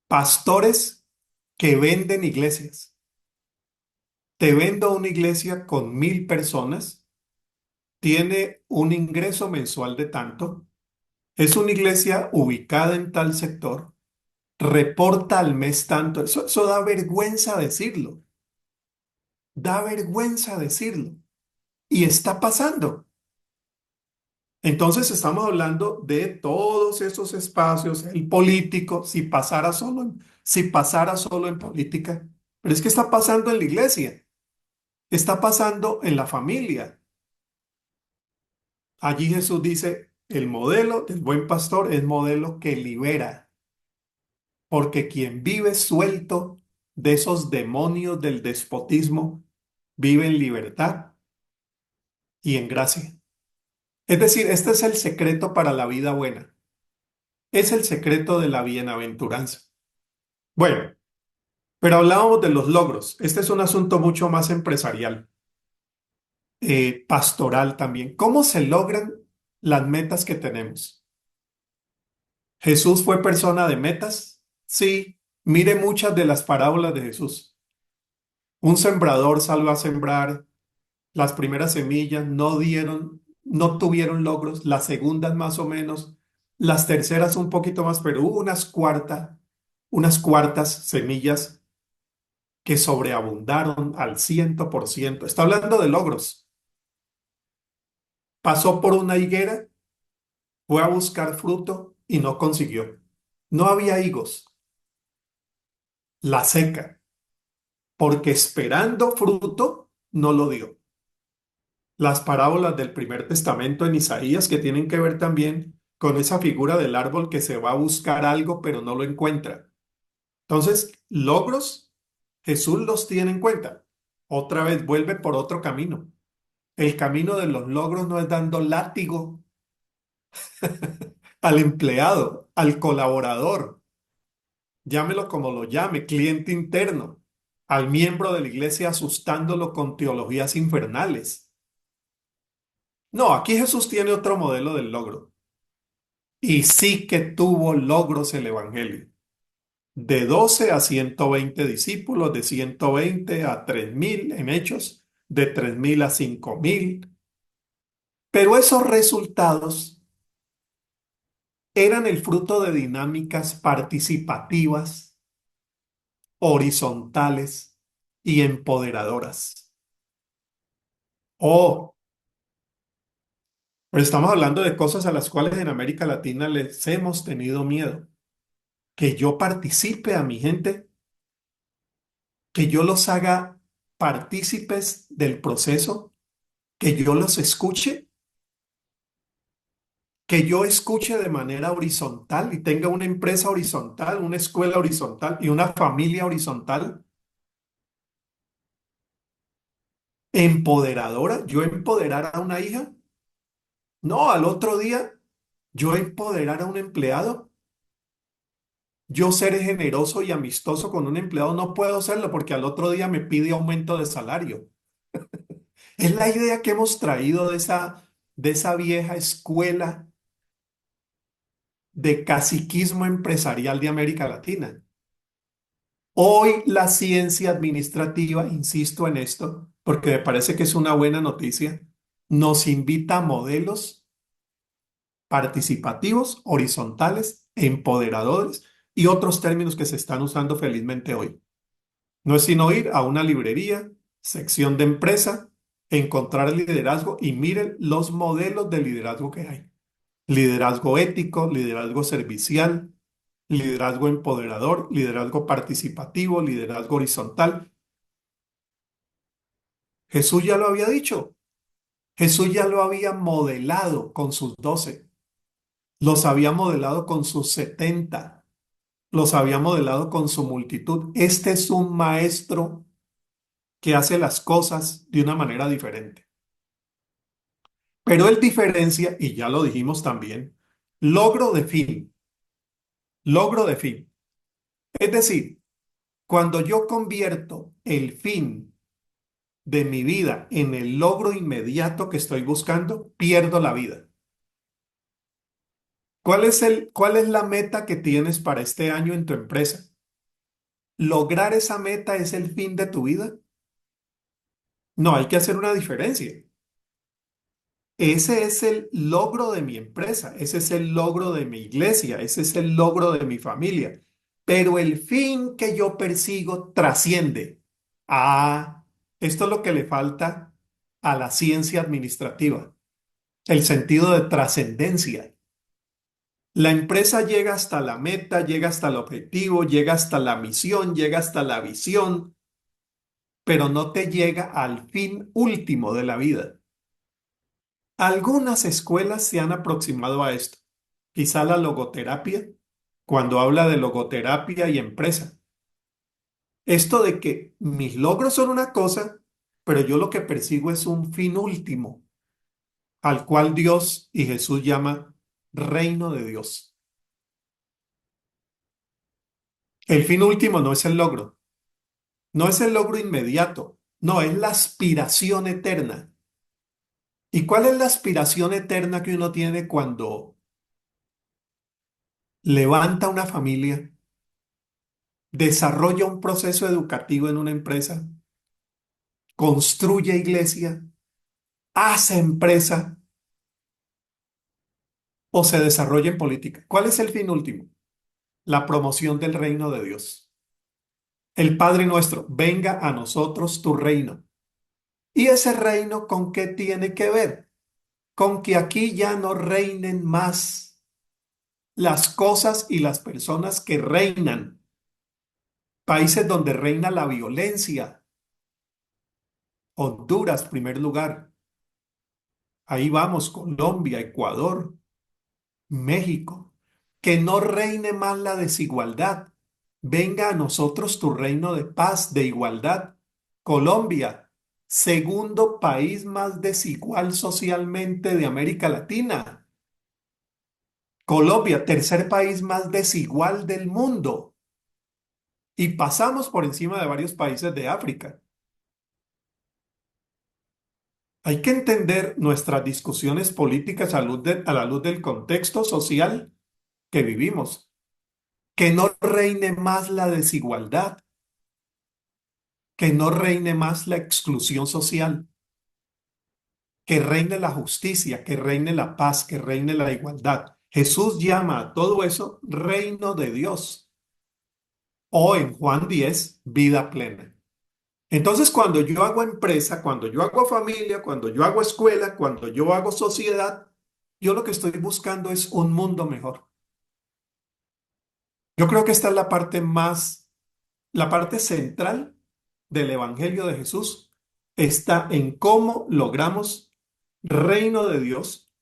Pastores que venden iglesias. Te vendo una iglesia con 1.000 personas, tiene un ingreso mensual de tanto, es una iglesia ubicada en tal sector, reporta al mes tanto. Eso da vergüenza decirlo, da vergüenza decirlo. Y está pasando. Entonces estamos hablando de todos esos espacios, el político, si pasara solo en política, pero es que está pasando en la iglesia, está pasando en la familia. Allí Jesús dice, el modelo del buen pastor es modelo que libera, porque quien vive suelto de esos demonios del despotismo, vive en libertad y en gracia. Es decir, este es el secreto para la vida buena, es el secreto de la bienaventuranza. Bueno, pero hablábamos de los logros. Este es un asunto mucho más empresarial, pastoral también. ¿Cómo se logran las metas que tenemos? ¿Jesús fue persona de metas? Sí. Mire muchas de las parábolas de Jesús. Un sembrador salió a sembrar, las primeras semillas no tuvieron logros, las segundas más o menos, las terceras un poquito más, pero hubo unas cuartas semillas que sobreabundaron al 100%. Está hablando de logros. Pasó por una higuera, fue a buscar fruto y no consiguió. No había higos, la seca, porque esperando fruto no lo dio. Las parábolas del primer testamento en Isaías que tienen que ver también con esa figura del árbol que se va a buscar algo pero no lo encuentra. Entonces, logros, Jesús los tiene en cuenta. Otra vez vuelve por otro camino. El camino de los logros no es dando látigo al empleado, al colaborador, llámelo como lo llame, cliente interno, al miembro de la iglesia asustándolo con teologías infernales. No, aquí Jesús tiene otro modelo del logro. Y sí que tuvo logros el Evangelio. De 12 a 120 discípulos, de 120 a 3.000 en Hechos, de 3.000 a 5.000. Pero esos resultados eran el fruto de dinámicas participativas, horizontales y empoderadoras. Oh, pero estamos hablando de cosas a las cuales en América Latina les hemos tenido miedo. Que yo participe a mi gente, que yo los haga partícipes del proceso, que yo los escuche, que yo escuche de manera horizontal y tenga una empresa horizontal, una escuela horizontal y una familia horizontal, empoderadora. Yo empoderar a una hija, no, al otro día yo empoderar a un empleado. Yo ser generoso y amistoso con un empleado no puedo serlo porque al otro día me pide aumento de salario. Es la idea que hemos traído de esa vieja escuela de caciquismo empresarial de América Latina. Hoy la ciencia administrativa, insisto en esto, porque me parece que es una buena noticia, nos invita a modelos participativos, horizontales, empoderadores y otros términos que se están usando felizmente hoy. No es sino ir a una librería, sección de empresa, encontrar liderazgo y miren los modelos de liderazgo que hay. Liderazgo ético, liderazgo servicial, liderazgo empoderador, liderazgo participativo, liderazgo horizontal. Jesús ya lo había dicho. Jesús ya lo había modelado con sus 12. Los había modelado con sus 70. Los había modelado con su multitud. Este es un maestro que hace las cosas de una manera diferente. Pero él diferencia, y ya lo dijimos también, logro de fin, logro de fin. Es decir, cuando yo convierto el fin de mi vida en el logro inmediato que estoy buscando, pierdo la vida. ¿Cuál es la meta que tienes para este año en tu empresa? ¿Lograr esa meta es el fin de tu vida? No, hay que hacer una diferencia. Ese es el logro de mi empresa, ese es el logro de mi iglesia, ese es el logro de mi familia. Pero el fin que yo persigo trasciende. Ah, esto es lo que le falta a la ciencia administrativa, el sentido de trascendencia. La empresa llega hasta la meta, llega hasta el objetivo, llega hasta la misión, llega hasta la visión, pero no te llega al fin último de la vida. Algunas escuelas se han aproximado a esto. Quizá la logoterapia, cuando habla de logoterapia y empresa. Esto de que mis logros son una cosa, pero yo lo que persigo es un fin último, al cual Dios y Jesús llama reino de Dios. El fin último no es el logro, no es el logro inmediato, no, es la aspiración eterna. ¿Y cuál es la aspiración eterna que uno tiene cuando levanta una familia, desarrolla un proceso educativo en una empresa, construye iglesia, hace empresa o se desarrolla en política? ¿Cuál es el fin último? La promoción del reino de Dios. El Padre nuestro, venga a nosotros tu reino. ¿Y ese reino con qué tiene que ver? Con que aquí ya no reinen más las cosas y las personas que reinan. Países donde reina la violencia. Honduras, primer lugar. Ahí vamos, Colombia, Ecuador, México. Que no reine más la desigualdad. Venga a nosotros tu reino de paz, de igualdad. Colombia, segundo país más desigual socialmente de América Latina. Colombia, tercer país más desigual del mundo. Y pasamos por encima de varios países de África. Hay que entender nuestras discusiones políticas a la luz del contexto social que vivimos. Que no reine más la desigualdad, que no reine más la exclusión social, que reine la justicia, que reine la paz, que reine la igualdad. Jesús llama a todo eso reino de Dios o en Juan 10, vida plena. Entonces, cuando yo hago empresa, cuando yo hago familia, cuando yo hago escuela, cuando yo hago sociedad, yo lo que estoy buscando es un mundo mejor. Yo creo que esta es la parte central del Evangelio de Jesús, está en cómo logramos reino de Dios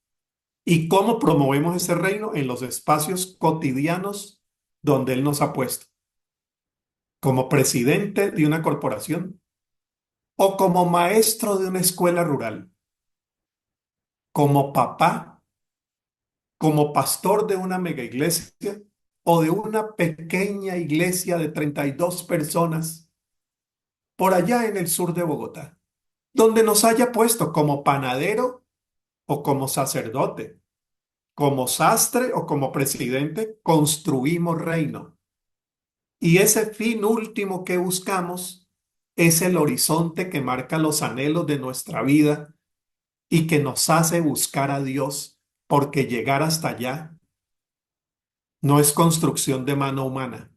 y cómo promovemos ese reino en los espacios cotidianos donde Él nos ha puesto, como presidente de una corporación o como maestro de una escuela rural, como papá, como pastor de una mega iglesia o de una pequeña iglesia de 32 personas por allá en el sur de Bogotá, donde nos haya puesto como panadero o como sacerdote, como sastre o como presidente, construimos reino. Y ese fin último que buscamos es el horizonte que marca los anhelos de nuestra vida y que nos hace buscar a Dios, porque llegar hasta allá no es construcción de mano humana,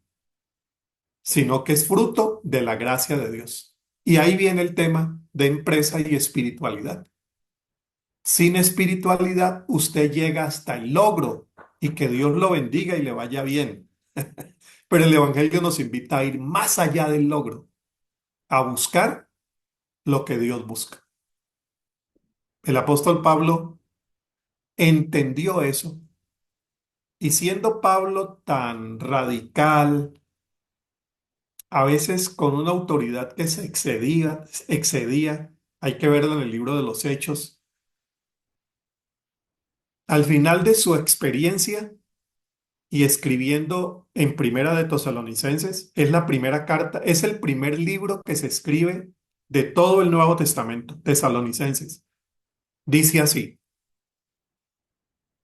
sino que es fruto de la gracia de Dios. Y ahí viene el tema de empresa y espiritualidad. Sin espiritualidad, usted llega hasta el logro y que Dios lo bendiga y le vaya bien. Pero el Evangelio nos invita a ir más allá del logro, a buscar lo que Dios busca. El apóstol Pablo entendió eso y siendo Pablo tan radical, a veces con una autoridad que se excedía, hay que verlo en el libro de los Hechos, al final de su experiencia y escribiendo en Primera de Tesalonicenses, es la primera carta, es el primer libro que se escribe de todo el Nuevo Testamento, Tesalonicenses. Dice así,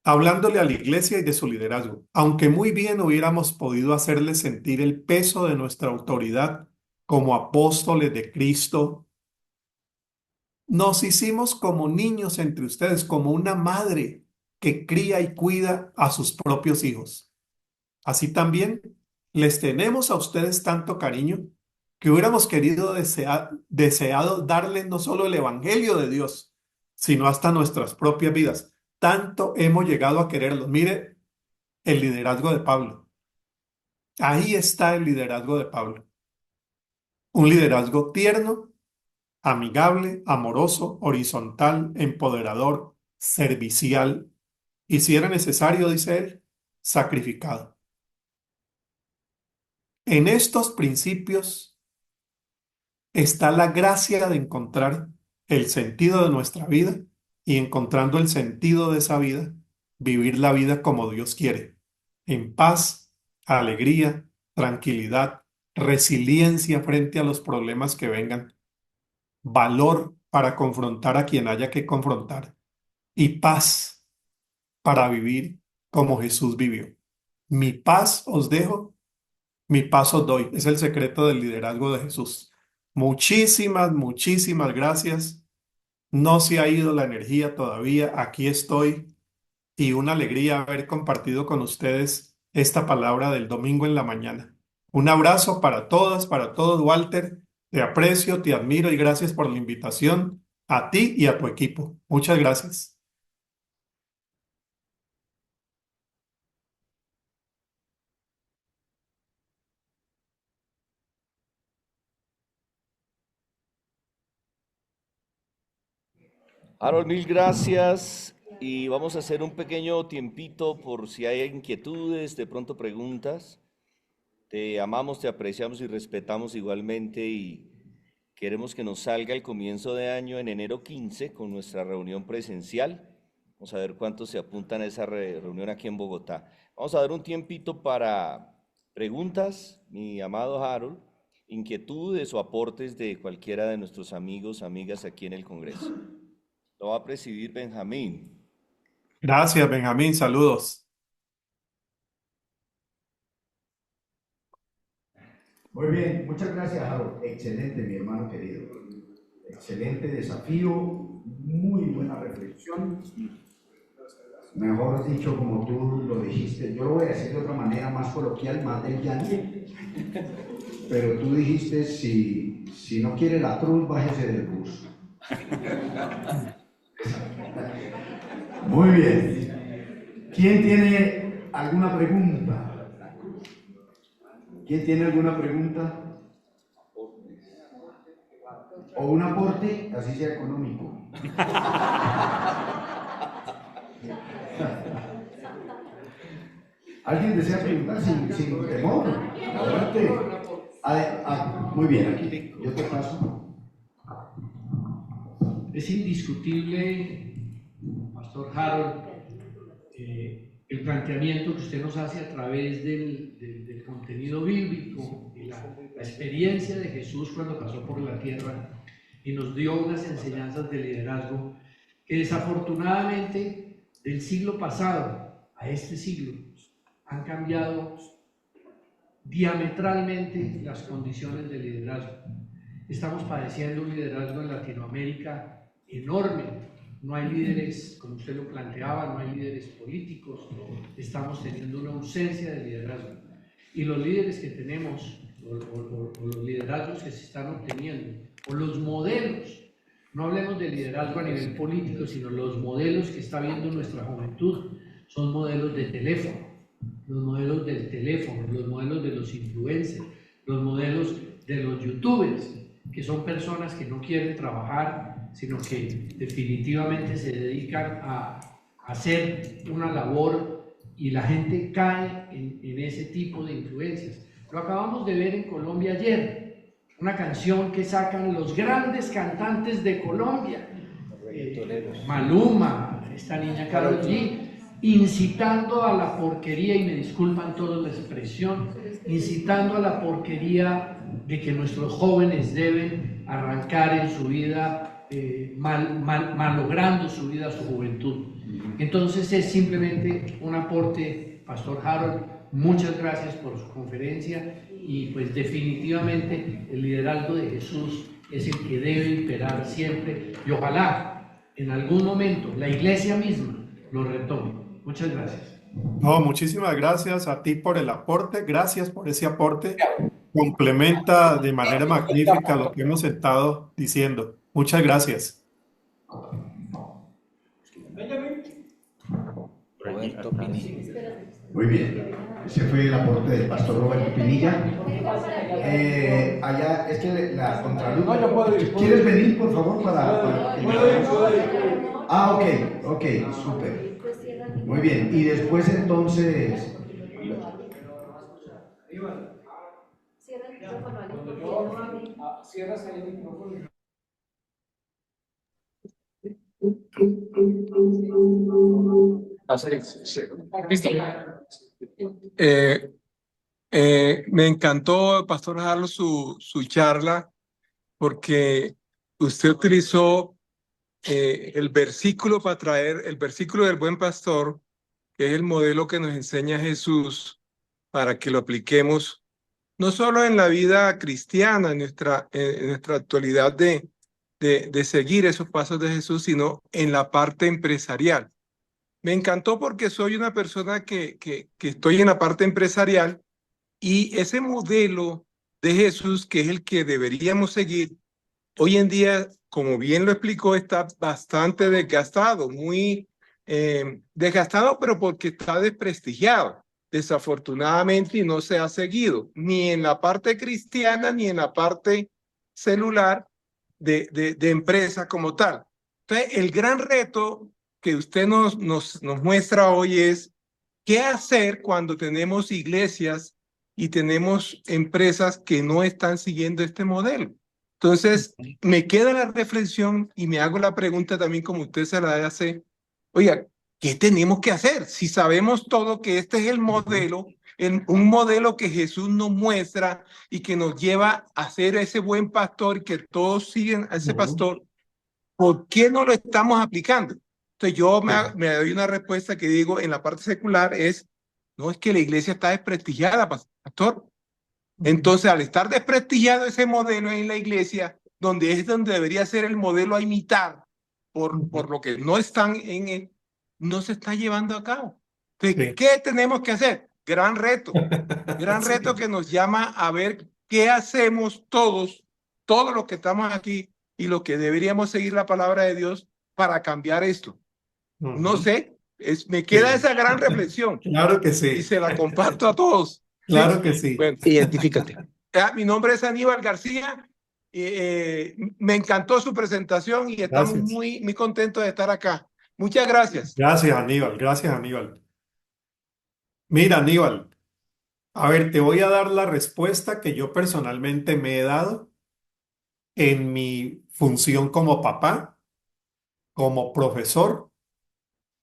hablándole a la iglesia y de su liderazgo, aunque muy bien hubiéramos podido hacerle sentir el peso de nuestra autoridad como apóstoles de Cristo, nos hicimos como niños entre ustedes, como una madre que cría y cuida a sus propios hijos. Así también les tenemos a ustedes tanto cariño que hubiéramos querido deseado darles no solo el Evangelio de Dios, sino hasta nuestras propias vidas. Tanto hemos llegado a quererlos. Mire el liderazgo de Pablo. Ahí está el liderazgo de Pablo. Un liderazgo tierno, amigable, amoroso, horizontal, empoderador, servicial y si era necesario, dice él, sacrificado. En estos principios está la gracia de encontrar el sentido de nuestra vida y encontrando el sentido de esa vida, vivir la vida como Dios quiere, en paz, alegría, tranquilidad, resiliencia frente a los problemas que vengan, valor para confrontar a quien haya que confrontar y paz para vivir como Jesús vivió. Mi paz os dejo, mi paz os doy. Es el secreto del liderazgo de Jesús. Muchísimas, muchísimas gracias. No se ha ido la energía todavía. Aquí estoy y una alegría haber compartido con ustedes esta palabra del domingo en la mañana. Un abrazo para todas, para todos, Walter. Te aprecio, te admiro y gracias por la invitación a ti y a tu equipo. Muchas gracias. Harold, mil gracias y vamos a hacer un pequeño tiempito por si hay inquietudes, de pronto preguntas. Te amamos, te apreciamos y respetamos igualmente y queremos que nos salga el comienzo de año en enero 15 con nuestra reunión presencial. Vamos a ver cuántos se apuntan a esa reunión aquí en Bogotá. Vamos a dar un tiempito para preguntas, mi amado Harold, inquietudes o aportes de cualquiera de nuestros amigos, amigas aquí en el Congreso. Lo va a presidir Benjamín. Gracias, Benjamín. Saludos. Muy bien, muchas gracias, Harold. Excelente, mi hermano querido. Excelente desafío, muy buena reflexión. Mejor dicho, como tú lo dijiste, yo lo voy a decir de otra manera más coloquial, más del llano. Pero tú dijiste, si no quiere la cruz, bájese del bus. Muy bien. ¿Quién tiene alguna pregunta? ¿Quién tiene alguna pregunta? O un aporte, así sea económico. ¿Alguien desea preguntar sin temor? Adelante. Muy bien, aquí. Yo te paso. Es indiscutible, Pastor Harold, el planteamiento que usted nos hace a través del contenido bíblico y la experiencia de Jesús cuando pasó por la tierra y nos dio unas enseñanzas de liderazgo que desafortunadamente del siglo pasado a este siglo han cambiado diametralmente las condiciones de liderazgo. Estamos padeciendo un liderazgo en Latinoamérica enorme. No hay líderes, como usted lo planteaba, no hay líderes políticos. Estamos teniendo una ausencia de liderazgo. Y los líderes que tenemos, o los liderazgos que se están obteniendo, o los modelos, no hablemos de liderazgo a nivel político, sino los modelos que está viendo nuestra juventud, son modelos de teléfono, los modelos del teléfono, los modelos de los influencers, los modelos de los youtubers. que son personas que no quieren trabajar, sino que definitivamente se dedican a hacer una labor y la gente cae en ese tipo de influencias. Lo acabamos de ver en Colombia ayer, una canción que sacan los grandes cantantes de Colombia, Maluma, esta niña Karol G, incitando a la porquería, y me disculpan todos la expresión, incitando a la porquería de que nuestros jóvenes deben arrancar en su vida, malogrando su vida, su juventud. Entonces es simplemente un aporte, Pastor Harold, muchas gracias por su conferencia, y pues definitivamente el liderazgo de Jesús es el que debe imperar siempre, y ojalá en algún momento la iglesia misma lo retome. Muchas gracias. No, muchísimas gracias a ti por el aporte. Gracias por ese aporte. Complementa de manera magnífica lo que hemos estado diciendo. Muchas gracias. Roberto Pinilla. Muy bien. Ese fue el aporte del pastor Roberto Pinilla. Allá, es que la contraluz. No, yo puedo ir. ¿Quieres venir, por favor, para Puedo ir. Ah, ok, súper. Muy bien. Y después entonces. Cierra el micrófono, Ali, Cuando porque yo ya no hablo, cierras ahí el micrófono. Listo. Me encantó, Pastor Harlow, su charla, porque usted utilizó el versículo para traer, el versículo del buen pastor, que es el modelo que nos enseña Jesús, para que lo apliquemos no solo en la vida cristiana, en nuestra actualidad de seguir esos pasos de Jesús, sino en la parte empresarial. Me encantó porque soy una persona que estoy en la parte empresarial, y ese modelo de Jesús, que es el que deberíamos seguir, hoy en día, como bien lo explicó, está bastante desgastado, muy desgastado, pero porque está desprestigiado, desafortunadamente, y no se ha seguido, ni en la parte cristiana, ni en la parte celular de empresa como tal. Entonces, el gran reto que usted nos muestra hoy es qué hacer cuando tenemos iglesias y tenemos empresas que no están siguiendo este modelo. Entonces, me queda la reflexión y me hago la pregunta también, como usted se la hace, oiga, ¿qué tenemos que hacer? Si sabemos todo que este es el modelo, un modelo que Jesús nos muestra y que nos lleva a ser ese buen pastor y que todos siguen a ese pastor, ¿por qué no lo estamos aplicando? Entonces yo me doy una respuesta que digo en la parte secular es, no, es que la iglesia está desprestigiada, pastor. Entonces, al estar desprestigiado ese modelo en la iglesia, donde es donde debería ser el modelo a imitar, por lo que no están en él, no se está llevando a cabo. Entonces, Sí. ¿qué tenemos que hacer? Gran reto Sí. que nos llama a ver qué hacemos todos los que estamos aquí y los que deberíamos seguir la palabra de Dios para cambiar esto. No sé, me queda Sí. esa gran reflexión Claro que y sí. se la comparto a todos. Claro ¿Sí? que sí. Bueno, Identifícate. mi nombre es Aníbal García. Me encantó su presentación y estamos Gracias. muy contentos de estar acá. Muchas gracias. Gracias, Aníbal. Gracias, Aníbal. Mira, Aníbal, a ver, te voy a dar la respuesta que yo personalmente me he dado en mi función como papá, como profesor,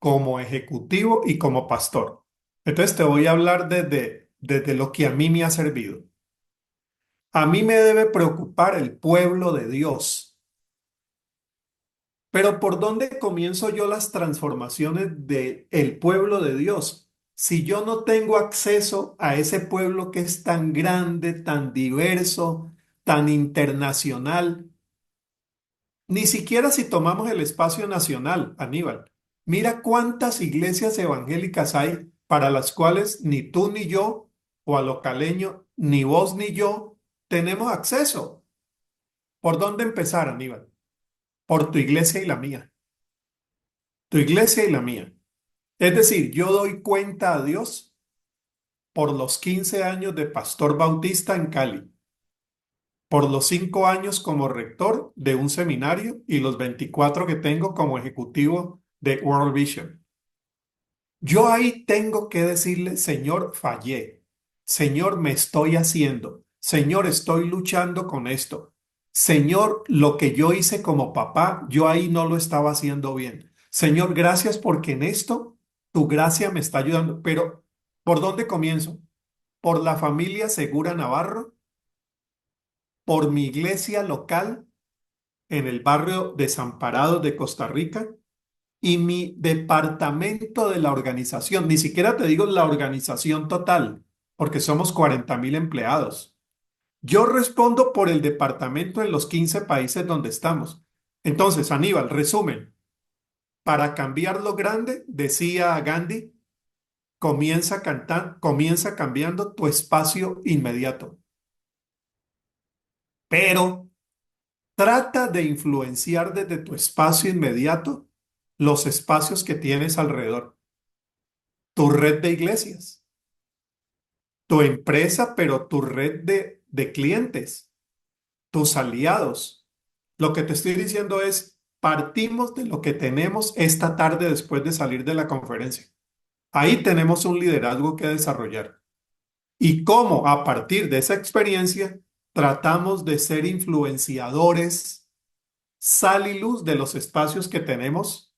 como ejecutivo y como pastor. Entonces te voy a hablar desde lo que a mí me ha servido. A mí me debe preocupar el pueblo de Dios. Pero ¿por dónde comienzo yo las transformaciones del pueblo de Dios? Si yo no tengo acceso a ese pueblo que es tan grande, tan diverso, tan internacional, ni siquiera si tomamos el espacio nacional, Aníbal. Mira cuántas iglesias evangélicas hay para las cuales ni tú ni yo, o a localeño, ni vos ni yo, tenemos acceso. ¿Por dónde empezar, Aníbal? Por tu iglesia y la mía. Tu iglesia y la mía. Es decir, yo doy cuenta a Dios por los 15 años de pastor bautista en Cali. por los 5 años como rector de un seminario y los 24 que tengo como ejecutivo de World Vision. Yo ahí tengo que decirle, Señor, fallé. Señor, me estoy haciendo. Señor, estoy luchando con esto. Señor, lo que yo hice como papá, yo ahí no lo estaba haciendo bien. Señor, gracias porque en esto tu gracia me está ayudando. Pero, ¿por dónde comienzo? ¿Por la familia Segura Navarro? ¿Por mi iglesia local en el barrio Desamparados de Costa Rica? Y mi departamento de la organización, ni siquiera te digo la organización total, porque somos 40.000 empleados. Yo respondo por el departamento en los 15 países donde estamos. Entonces, Aníbal, resumen, para cambiar lo grande, decía Gandhi, comienza cambiando tu espacio inmediato. Pero trata de influenciar desde tu espacio inmediato los espacios que tienes alrededor. Tu red de iglesias, tu empresa, pero tu red de clientes, tus aliados. Lo que te estoy diciendo es, partimos de lo que tenemos esta tarde después de salir de la conferencia. Ahí tenemos un liderazgo que desarrollar. Y cómo a partir de esa experiencia tratamos de ser influenciadores, sal y luz de los espacios que tenemos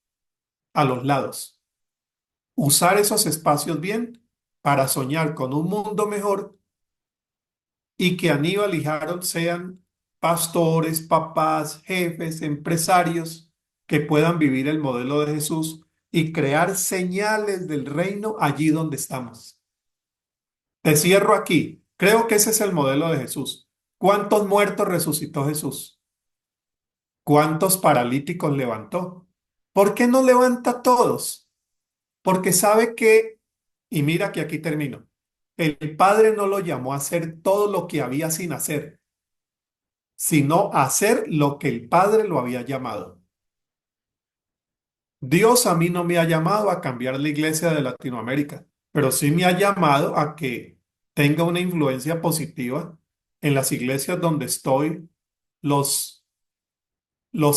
a los lados. Usar esos espacios bien para soñar con un mundo mejor y que Aníbal y Harold sean pastores, papás, jefes, empresarios que puedan vivir el modelo de Jesús y crear señales del reino allí donde estamos. Te cierro aquí. Creo que ese es el modelo de Jesús. ¿Cuántos muertos resucitó Jesús? ¿Cuántos paralíticos levantó? ¿Por qué no levanta a todos? Porque sabe que, y mira que aquí termino, el Padre no lo llamó a hacer todo lo que había sin hacer, sino a hacer lo que el Padre lo había llamado. Dios a mí no me ha llamado a cambiar la iglesia de Latinoamérica, pero sí me ha llamado a que tenga una influencia positiva en las iglesias donde estoy, los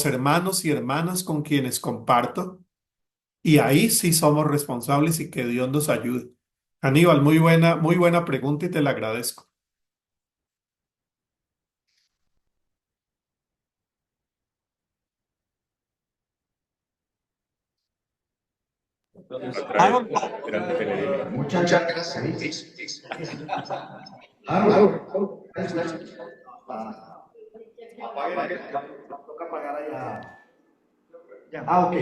hermanos y hermanas con quienes comparto, y ahí sí somos responsables y que Dios nos ayude. Aníbal, muy buena pregunta y te la agradezco. Harold, Muchas gracias. Harold, toca apagar allá. Ah, ok.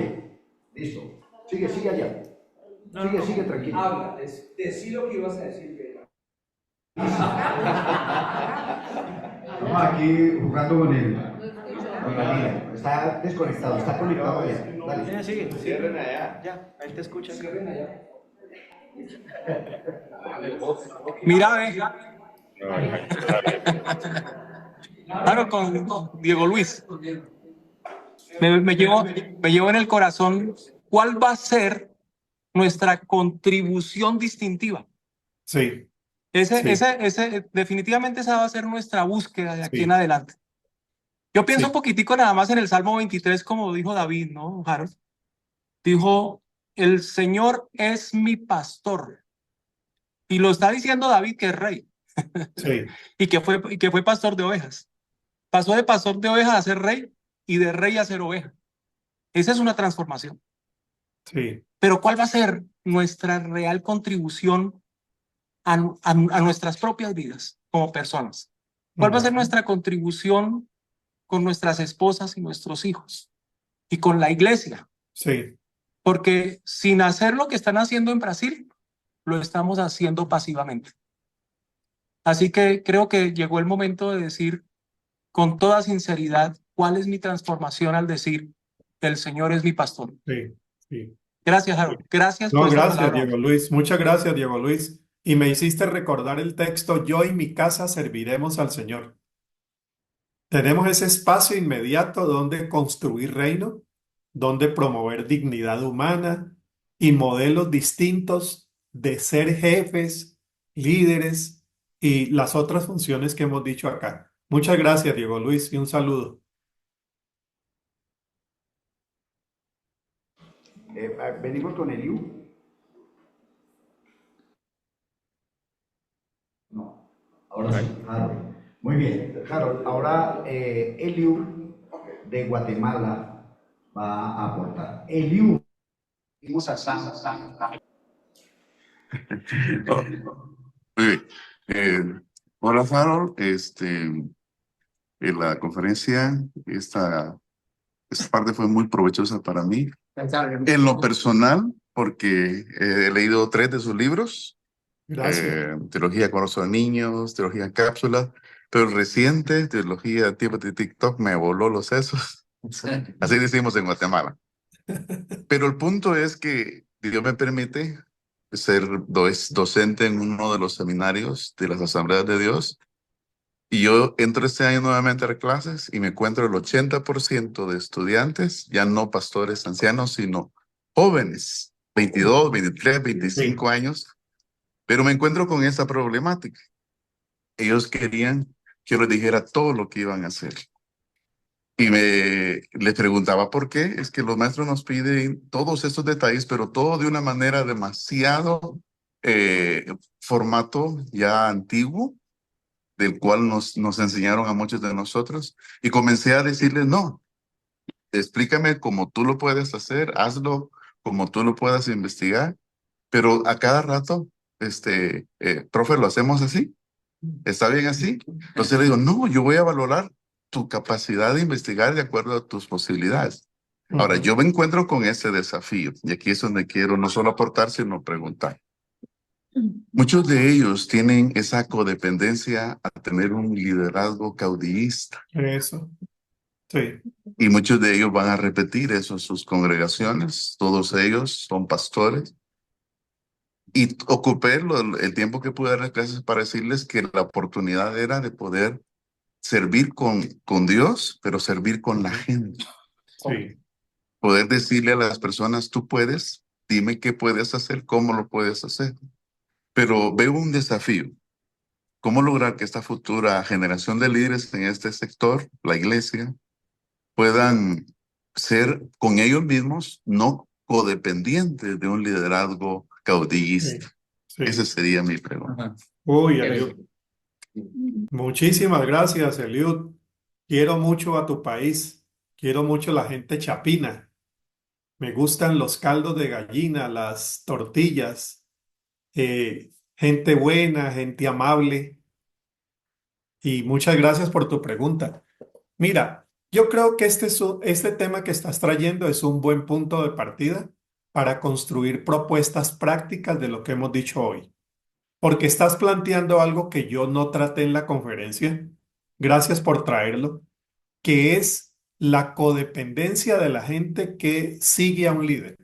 Listo. Sigue allá. Sigue tranquilo. Habla, decí lo que ibas a decir, Vela. Estamos aquí jugando con la liga. Está desconectado, está conectado ya. Dale. Sigue. Cierren allá. Ya, ahí te escucha. Cierren allá. mira, ve, Harold con Diego Luis. Me llevo en el corazón cuál va a ser nuestra contribución distintiva. Sí, Definitivamente esa va a ser nuestra búsqueda de aquí sí, en adelante. Yo pienso sí, un poquitico nada más en el Salmo 23, como dijo David, ¿no, Harold? Dijo, el Señor es mi pastor. Y lo está diciendo David, que es rey, sí, y que fue pastor de ovejas. Pasó de pastor de ovejas a ser rey, y de rey a ser oveja. Esa es una transformación. sí. Pero ¿cuál va a ser nuestra real contribución a nuestras propias vidas como personas? ¿Cuál va a ser nuestra contribución con nuestras esposas y nuestros hijos? Y con la iglesia. Sí, Porque sin hacer lo que están haciendo en Brasil, lo estamos haciendo pasivamente. Así que creo que llegó el momento de decir con toda sinceridad cuál es mi transformación al decir el Señor es mi pastor. sí, sí. Gracias, Harold. Gracias No, por esta gracias, palabra. Diego Luis. Muchas gracias, Diego Luis. Y me hiciste recordar el texto, yo y mi casa serviremos al Señor. Tenemos ese espacio inmediato donde construir reino, donde promover dignidad humana y modelos distintos de ser jefes, líderes y las otras funciones que hemos dicho acá. Muchas gracias, Diego Luis, y un saludo. Venimos con Eliú. No, ahora sí, Harold. Muy bien, Harold. Ahora Eliú de Guatemala va a aportar. Eliú. Muy bien. Hola, Harold. En la conferencia, esta parte fue muy provechosa para mí. En lo personal, porque he leído 3 de sus libros, Gracias. Teología Corazón de Niños, Teología Cápsula, pero el reciente, Teología Tiempos de TikTok, me voló los sesos. Así decimos en Guatemala. Pero el punto es que Dios me permite ser docente en uno de los seminarios de las Asambleas de Dios. Y yo entro este año nuevamente a dar clases y me encuentro el 80% de estudiantes, ya no pastores ancianos, sino jóvenes, 22, 23, Sí. 25 años. Pero me encuentro con esta problemática. Ellos querían que yo les dijera todo lo que iban a hacer. Y les preguntaba por qué. Es que los maestros nos piden todos estos detalles, pero todo de una manera demasiado formato ya antiguo, del cual nos enseñaron a muchos de nosotros. Y comencé a decirles, no, explícame cómo tú lo puedes hacer, hazlo como tú lo puedas investigar, pero a cada rato, profe, ¿lo hacemos así? ¿Está bien así? Entonces le digo, no, yo voy a valorar tu capacidad de investigar de acuerdo a tus posibilidades. Ahora, Ujú. yo me encuentro con ese desafío y aquí es donde quiero no solo aportar, sino preguntar. Muchos de ellos tienen esa codependencia a tener un liderazgo caudillista Eso. Sí. y muchos de ellos van a repetir eso en sus congregaciones. Todos ellos son pastores. Y ocupé el tiempo que pude dar clases para decirles que la oportunidad era de poder servir con Dios, pero servir con la gente. Sí. Poder decirle a las personas, tú puedes, dime qué puedes hacer, cómo lo puedes hacer. Pero veo un desafío. ¿Cómo lograr que esta futura generación de líderes en este sector, la iglesia, puedan ser con ellos mismos no codependientes de un liderazgo caudillista? Sí. Esa Sí. sería mi pregunta. Uy, Eliud. Muchísimas gracias, Eliud. Quiero mucho a tu país. Quiero mucho la gente chapina. Me gustan los caldos de gallina, las tortillas. Gente buena, gente amable. Y muchas gracias por tu pregunta. Mira, yo creo que este tema que estás trayendo es un buen punto de partida para construir propuestas prácticas de lo que hemos dicho hoy. Porque estás planteando algo que yo no traté en la conferencia. Gracias por traerlo, que es la codependencia de la gente que sigue a un líder.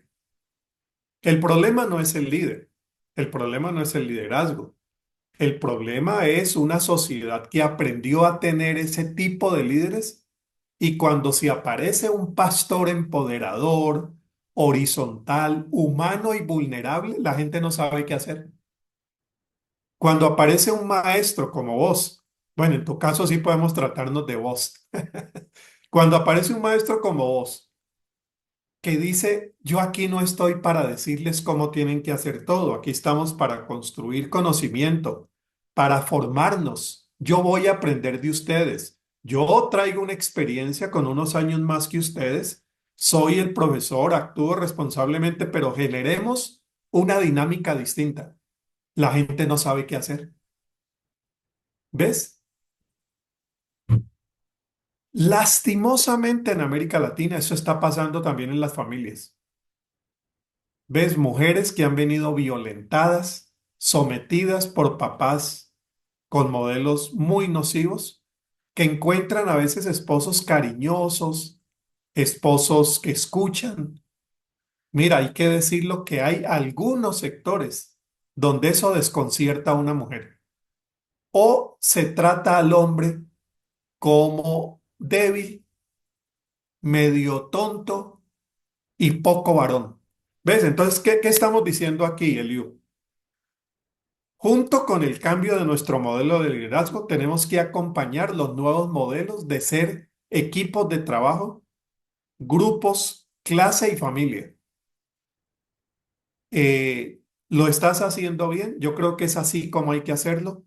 El problema no es el líder, el problema no es el liderazgo. El problema es una sociedad que aprendió a tener ese tipo de líderes y cuando se aparece un pastor empoderador, horizontal, humano y vulnerable, la gente no sabe qué hacer. Cuando aparece un maestro como vos, bueno, en tu caso sí podemos tratarnos de vos. Cuando aparece un maestro como vos, que dice, yo aquí no estoy para decirles cómo tienen que hacer todo, aquí estamos para construir conocimiento, para formarnos. Yo voy a aprender de ustedes. Yo traigo una experiencia con unos años más que ustedes. Soy el profesor, actúo responsablemente, pero generemos una dinámica distinta. La gente no sabe qué hacer. ¿Ves? Lastimosamente en América Latina eso está pasando también en las familias. ¿Ves? Mujeres que han venido violentadas, sometidas por papás con modelos muy nocivos, que encuentran a veces esposos cariñosos, esposos que escuchan. Mira, hay que decirlo que hay algunos sectores donde eso desconcierta a una mujer. O se trata al hombre como débil, medio tonto y poco varón. ¿Ves? Entonces, ¿qué estamos diciendo aquí, Eliu? Junto con el cambio de nuestro modelo de liderazgo, tenemos que acompañar los nuevos modelos de ser equipos de trabajo, grupos, clase y familia. ¿Lo estás haciendo bien? Yo creo que es así como hay que hacerlo.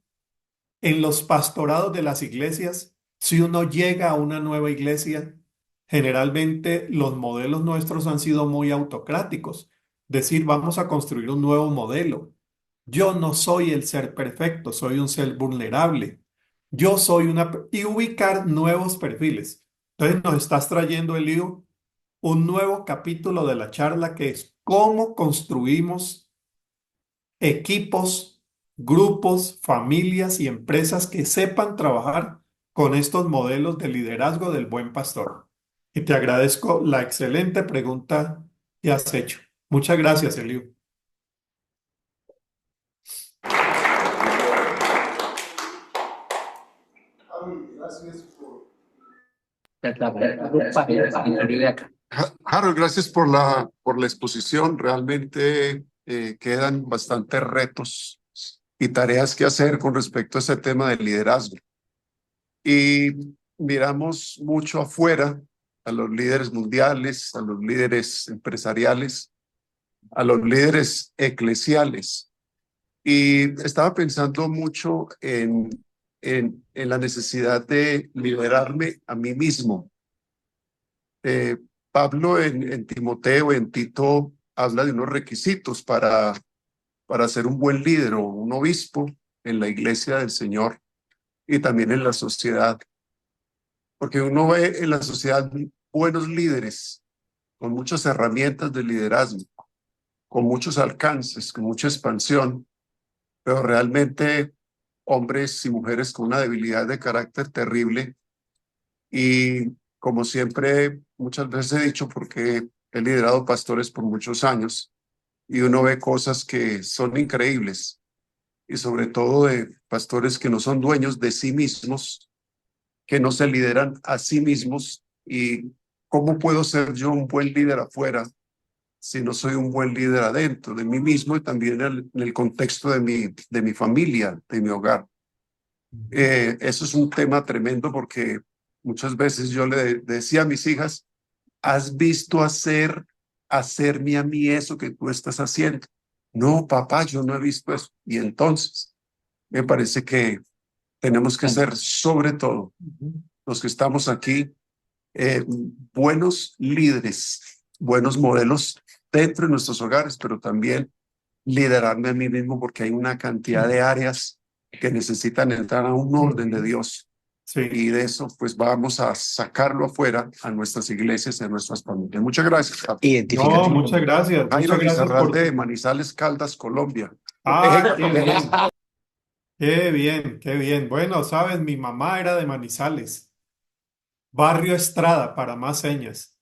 En los pastorados de las iglesias, si uno llega a una nueva iglesia, generalmente los modelos nuestros han sido muy autocráticos. Decir, vamos a construir un nuevo modelo. Yo no soy el ser perfecto, soy un ser vulnerable. Yo soy una... Y ubicar nuevos perfiles. Entonces nos estás trayendo, Elío, un nuevo capítulo de la charla que es cómo construimos equipos, grupos, familias y empresas que sepan trabajar con estos modelos de liderazgo del buen pastor. Y te agradezco la excelente pregunta que has hecho. Muchas gracias, Elío. Harold, gracias por la exposición. Realmente quedan bastantes retos y tareas que hacer con respecto a ese tema del liderazgo. Y miramos mucho afuera a los líderes mundiales, a los líderes empresariales, a los líderes eclesiales. Y estaba pensando mucho en la necesidad de liderarme a mí mismo. Pablo en Timoteo, en Tito, habla de unos requisitos para ser un buen líder o un obispo en la iglesia del Señor y también en la sociedad. Porque uno ve en la sociedad buenos líderes con muchas herramientas de liderazgo, con muchos alcances, con mucha expansión, pero realmente hombres y mujeres con una debilidad de carácter terrible. Y como siempre, muchas veces he dicho, porque he liderado pastores por muchos años, y uno ve cosas que son increíbles, y sobre todo de pastores que no son dueños de sí mismos, que no se lideran a sí mismos. ¿Y cómo puedo ser yo un buen líder afuera si no soy un buen líder adentro de mí mismo y también en el contexto de mi familia, de mi hogar? Eso es un tema tremendo porque muchas veces yo le decía a mis hijas, ¿has visto hacerme a mí eso que tú estás haciendo? No, papá, yo no he visto eso. Y entonces me parece que tenemos que ser, sobre todo los que estamos aquí, buenos líderes, buenos modelos dentro de nuestros hogares, pero también liderarme a mí mismo porque hay una cantidad de áreas que necesitan entrar a un orden de Dios. Sí. Y de eso, pues vamos a sacarlo afuera a nuestras iglesias y a nuestras familias. Muchas gracias. No, muchas gracias. Jairo Muchas gracias Lizarralde por de tu... Manizales, Caldas, Colombia. Ah, qué bien. Qué bien, qué bien. Bueno, sabes, mi mamá era de Manizales, barrio Estrada, para más señas.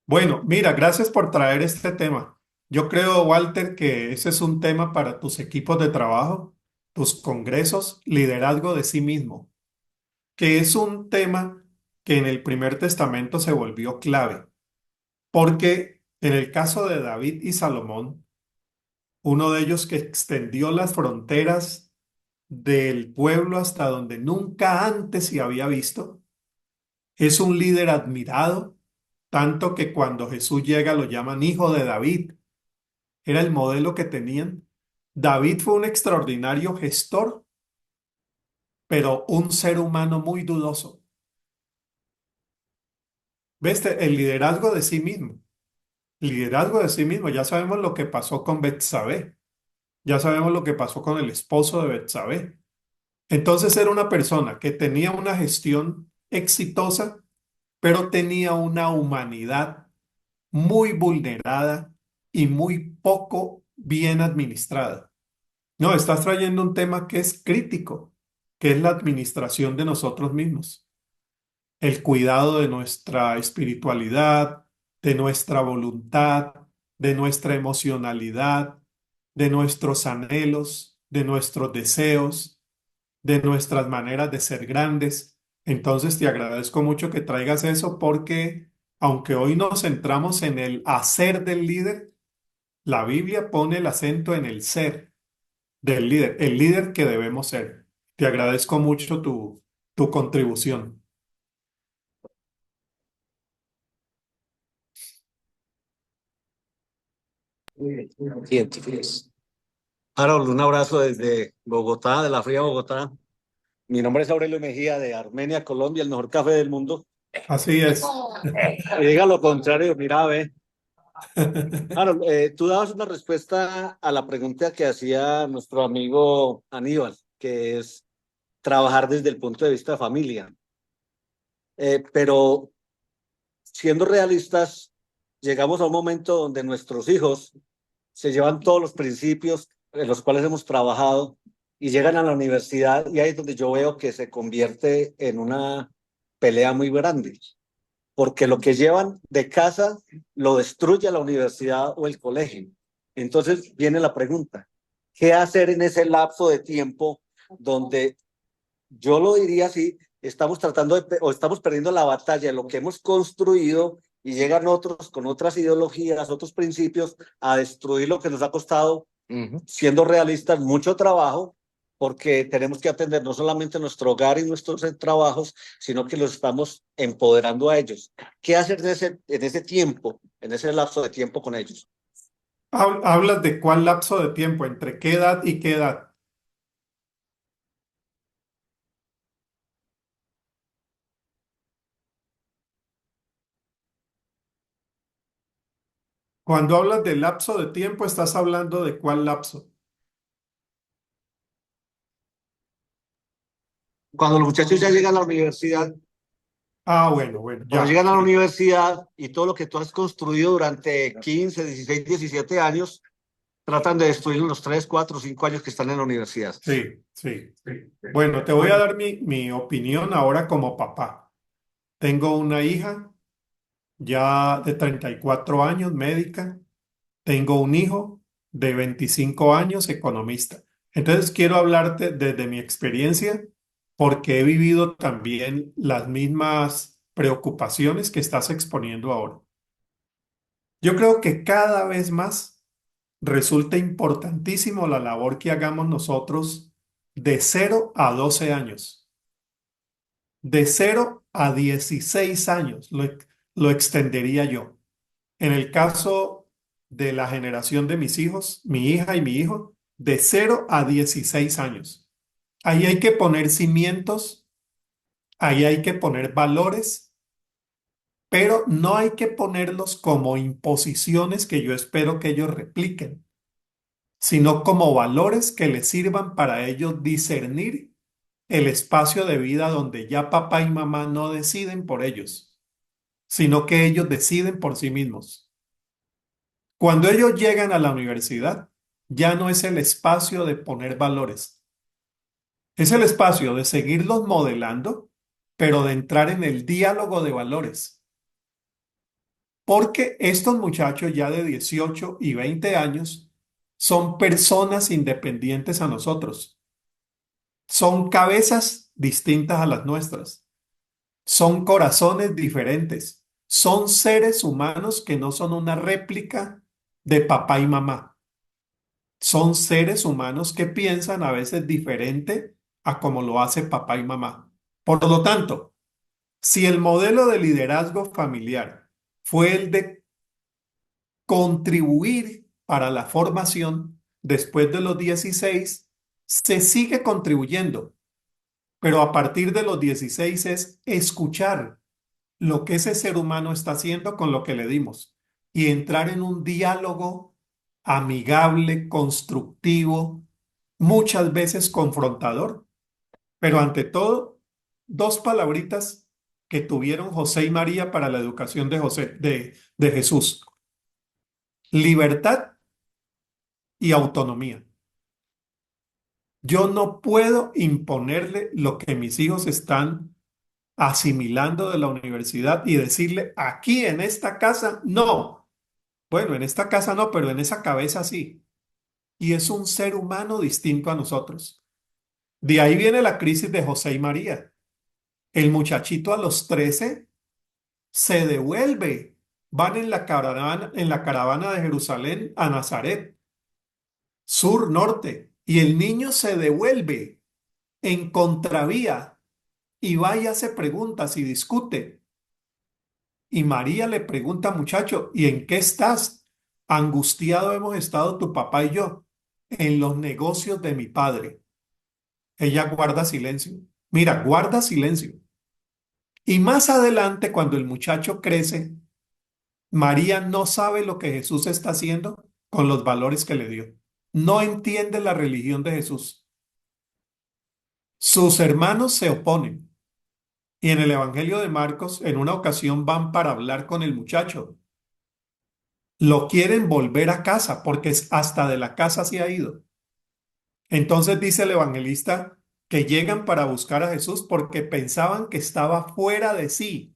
Bueno, mira, gracias por traer este tema. Yo creo, Walter, que ese es un tema para tus equipos de trabajo, tus congresos, liderazgo de sí mismo, que es un tema que en el Primer Testamento se volvió clave, porque en el caso de David y Salomón, uno de ellos que extendió las fronteras del pueblo hasta donde nunca antes se había visto, es un líder admirado, tanto que cuando Jesús llega lo llaman hijo de David. Era el modelo que tenían. David fue un extraordinario gestor, pero un ser humano muy dudoso. ¿Ves? El liderazgo de sí mismo. Liderazgo de sí mismo. Ya sabemos lo que pasó con Betsabé. Ya sabemos lo que pasó con el esposo de Betsabé. Entonces era una persona que tenía una gestión exitosa, pero tenía una humanidad muy vulnerada y muy poco bien administrada. No, estás trayendo un tema que es crítico, que es la administración de nosotros mismos, el cuidado de nuestra espiritualidad, de nuestra voluntad, de nuestra emocionalidad, de nuestros anhelos, de nuestros deseos, de nuestras maneras de ser grandes. Entonces te agradezco mucho que traigas eso porque aunque hoy nos centramos en el hacer del líder, la Biblia pone el acento en el ser. del líder, el líder que debemos ser. Te agradezco mucho tu contribución. Científicos. Harold, un abrazo desde Bogotá, de la fría Bogotá. Mi nombre es Aurelio Mejía de Armenia, Colombia, el mejor café del mundo. Así es. Y diga lo contrario, mira, ve. Harold, tú dabas una respuesta a la pregunta que hacía nuestro amigo Aníbal, que es trabajar desde el punto de vista de familia. Pero siendo realistas, llegamos a un momento donde nuestros hijos se llevan todos los principios en los cuales hemos trabajado y llegan a la universidad y ahí es donde yo veo que se convierte en una pelea muy grande, porque lo que llevan de casa lo destruye la universidad o el colegio. Entonces viene la pregunta, ¿qué hacer en ese lapso de tiempo donde yo lo diría así, estamos tratando o estamos perdiendo la batalla de lo que hemos construido y llegan otros con otras ideologías, otros principios a destruir lo que nos ha costado, siendo realistas, mucho trabajo, porque tenemos que atender no solamente nuestro hogar y nuestros trabajos, sino que los estamos empoderando a ellos. ¿Qué hacer en ese tiempo, en ese lapso de tiempo con ellos? ¿Hablas de cuál lapso de tiempo? ¿Entre qué edad y qué edad? Cuando hablas de lapso de tiempo, ¿estás hablando de cuál lapso? Cuando los muchachos ya llegan a la universidad, Ah, bueno, cuando ya, llegan a la sí, universidad y todo lo que tú has construido durante 15, 16, 17 años, tratan de destruir en los 3, 4, 5 años que están en la universidad. sí. Bueno, te voy a dar mi opinión ahora como papá. Tengo una hija ya de 34 años, médica. Tengo un hijo de 25 años, economista. Entonces quiero hablarte desde mi experiencia porque he vivido también las mismas preocupaciones que estás exponiendo ahora. Yo creo que cada vez más resulta importantísimo la labor que hagamos nosotros de 0 a 12 años, de 0 a 16 años, lo extendería yo. En el caso de la generación de mis hijos, mi hija y mi hijo, de 0 a 16 años. Ahí hay que poner cimientos, ahí hay que poner valores, pero no hay que ponerlos como imposiciones que yo espero que ellos repliquen, sino como valores que les sirvan para ellos discernir el espacio de vida donde ya papá y mamá no deciden por ellos, sino que ellos deciden por sí mismos. Cuando ellos llegan a la universidad, ya no es el espacio de poner valores, es el espacio de seguirlos modelando, pero de entrar en el diálogo de valores. Porque estos muchachos ya de 18 y 20 años son personas independientes a nosotros, son cabezas distintas a las nuestras, son corazones diferentes, son seres humanos que no son una réplica de papá y mamá. Son seres humanos que piensan a veces diferente a como lo hace papá y mamá. Por lo tanto, si el modelo de liderazgo familiar fue el de contribuir para la formación después de los 16, se sigue contribuyendo, pero a partir de los 16 es escuchar lo que ese ser humano está haciendo con lo que le dimos y entrar en un diálogo amigable, constructivo, muchas veces confrontador, pero ante todo, dos palabritas que tuvieron José y María para la educación de Jesús: libertad y autonomía. Yo no puedo imponerle lo que mis hijos están asimilando de la universidad y decirle, aquí en esta casa no. Bueno, en esta casa no, pero en esa cabeza sí. Y es un ser humano distinto a nosotros. De ahí viene la crisis de José y María. El muchachito a los 13 se devuelve. Van en la caravana de Jerusalén a Nazaret, sur, norte. Y el niño se devuelve en contravía y va y hace preguntas y discute. Y María le pregunta, muchacho, ¿y en qué estás? Angustiado hemos estado tu papá y yo en los negocios de mi padre. Ella guarda silencio. Mira, guarda silencio. Y más adelante, cuando el muchacho crece, María no sabe lo que Jesús está haciendo con los valores que le dio. No entiende la religión de Jesús. Sus hermanos se oponen. Y en el Evangelio de Marcos, en una ocasión van para hablar con el muchacho. Lo quieren volver a casa porque hasta de la casa se ha ido. Entonces dice el evangelista que llegan para buscar a Jesús porque pensaban que estaba fuera de sí.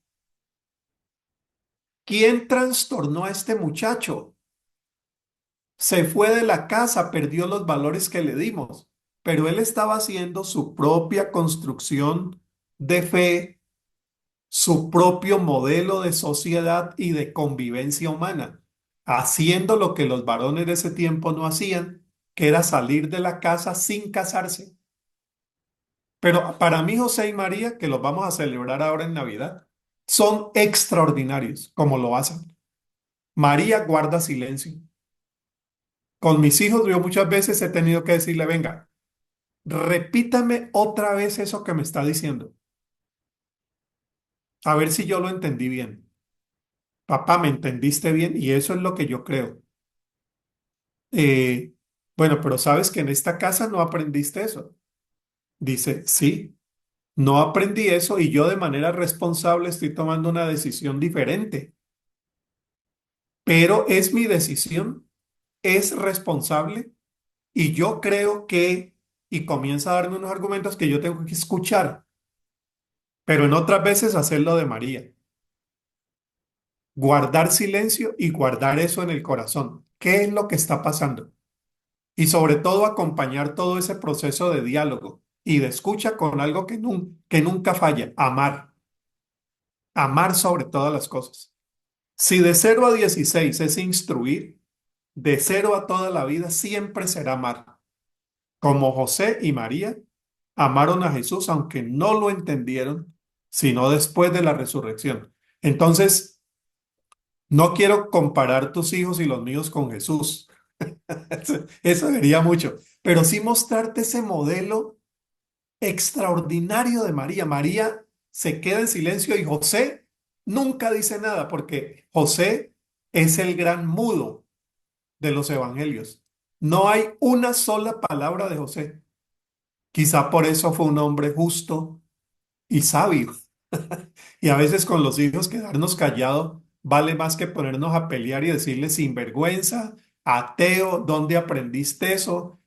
¿Quién trastornó a este muchacho? Se fue de la casa, perdió los valores que le dimos, pero él estaba haciendo su propia construcción de fe, su propio modelo de sociedad y de convivencia humana, haciendo lo que los varones de ese tiempo no hacían, que era salir de la casa sin casarse. Pero para mí José y María, que los vamos a celebrar ahora en Navidad, son extraordinarios como lo hacen. María guarda silencio. Con mis hijos yo muchas veces he tenido que decirle, venga, repítame otra vez eso que me está diciendo, a ver si yo lo entendí bien. Papá, ¿me entendiste bien? Y eso es lo que yo creo. Eh, bueno, pero sabes que en esta casa no aprendiste eso. Dice, sí, no aprendí eso y yo de manera responsable estoy tomando una decisión diferente. Pero es mi decisión, es responsable y yo creo que, y comienza a darme unos argumentos que yo tengo que escuchar, pero en otras veces hacerlo de María. Guardar silencio y guardar eso en el corazón. ¿Qué es lo que está pasando? Y sobre todo acompañar todo ese proceso de diálogo y de escucha con algo que nunca falla, amar. Amar sobre todas las cosas. Si de 0 a 16 es instruir, de 0 a toda la vida siempre será amar. Como José y María amaron a Jesús aunque no lo entendieron, sino después de la resurrección. Entonces, no quiero comparar tus hijos y los míos con Jesús. Eso sería mucho. Pero sí mostrarte ese modelo extraordinario de María. María se queda en silencio y José nunca dice nada porque José es el gran mudo de los evangelios. No hay una sola palabra de José. Quizá por eso fue un hombre justo y sabio. Y a veces con los hijos quedarnos callados vale más que ponernos a pelear y decirle sinvergüenza, ateo, ¿dónde aprendiste eso?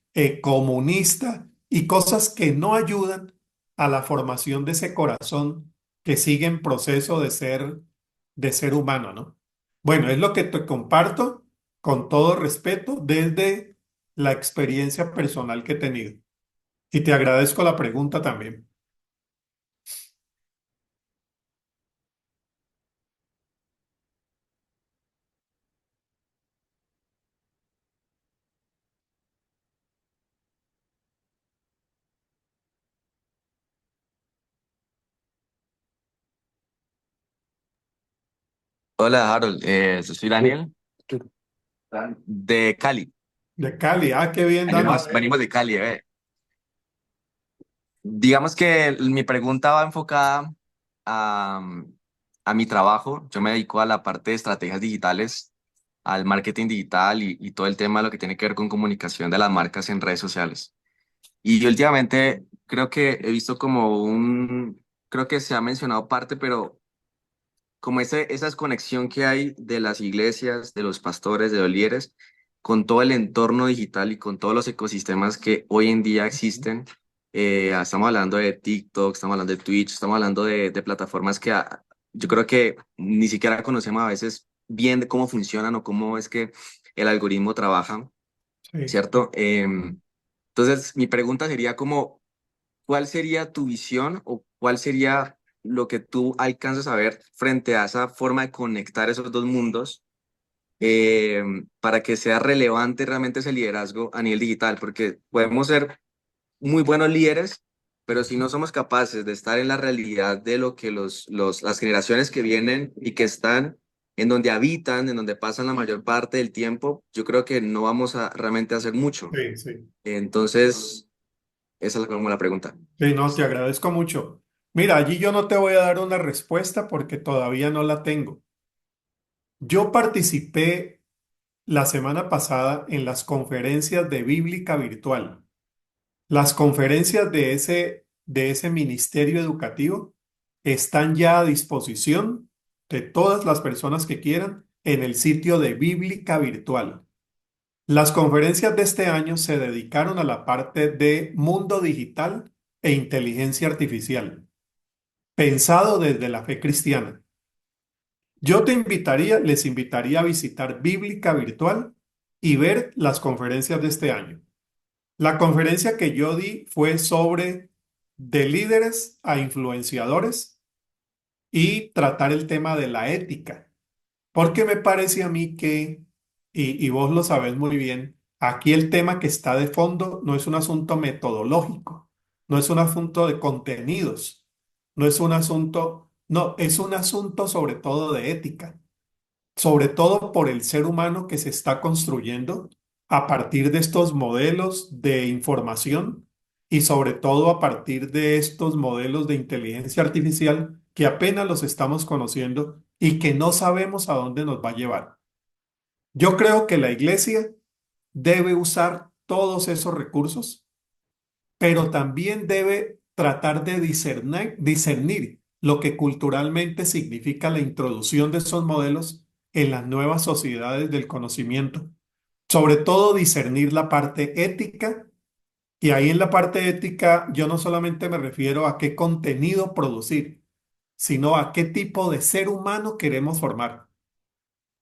Comunista y cosas que no ayudan a la formación de ese corazón que sigue en proceso de ser humano, ¿no? Bueno, es lo que te comparto con todo respeto desde la experiencia personal que he tenido. Y te agradezco la pregunta también. Hola Harold, soy Daniel de Cali. De Cali, ah, qué bien, Dani. Venimos de Cali. Digamos que mi pregunta va enfocada a, a mi trabajo. Yo me dedico a la parte de estrategias digitales, al marketing digital y todo el tema de lo que tiene que ver con comunicación de las marcas en redes sociales. Y yo últimamente creo que he visto creo que se ha mencionado parte, pero como esa desconexión que hay de las iglesias, de los pastores, de los líderes, con todo el entorno digital y con todos los ecosistemas que hoy en día existen. Estamos hablando de TikTok, estamos hablando de Twitch, estamos hablando de plataformas que yo creo que ni siquiera conocemos a veces bien de cómo funcionan o cómo es que el algoritmo trabaja, Sí. ¿cierto? Entonces, mi pregunta sería como, ¿cuál sería tu visión o cuál sería lo que tú alcanzas a ver frente a esa forma de conectar esos dos mundos para que sea relevante realmente ese liderazgo a nivel digital, porque podemos ser muy buenos líderes, pero si no somos capaces de estar en la realidad de lo que las generaciones que vienen y que están en donde habitan, en donde pasan la mayor parte del tiempo, yo creo que no vamos a realmente hacer mucho. Sí, sí. Entonces, esa es como la pregunta. Sí, no, te agradezco mucho. Mira, allí yo no te voy a dar una respuesta porque todavía no la tengo. Yo participé la semana pasada en las conferencias de Bíblica Virtual. Las conferencias de ese ministerio educativo están ya a disposición de todas las personas que quieran en el sitio de Bíblica Virtual. Las conferencias de este año se dedicaron a la parte de mundo digital e inteligencia artificial, pensado desde la fe cristiana. Yo les invitaría a visitar Bíblica Virtual y ver las conferencias de este año. La conferencia que yo di fue sobre de líderes a influenciadores y tratar el tema de la ética, porque me parece a mí que, y vos lo sabés muy bien, aquí el tema que está de fondo no es un asunto metodológico, no es un asunto de contenidos, no es un asunto, no, es un asunto sobre todo de ética, sobre todo por el ser humano que se está construyendo a partir de estos modelos de información y sobre todo a partir de estos modelos de inteligencia artificial que apenas los estamos conociendo y que no sabemos a dónde nos va a llevar. Yo creo que la iglesia debe usar todos esos recursos, pero también debe tratar de discernir lo que culturalmente significa la introducción de esos modelos en las nuevas sociedades del conocimiento. Sobre todo discernir la parte ética, y ahí en la parte ética yo no solamente me refiero a qué contenido producir, sino a qué tipo de ser humano queremos formar.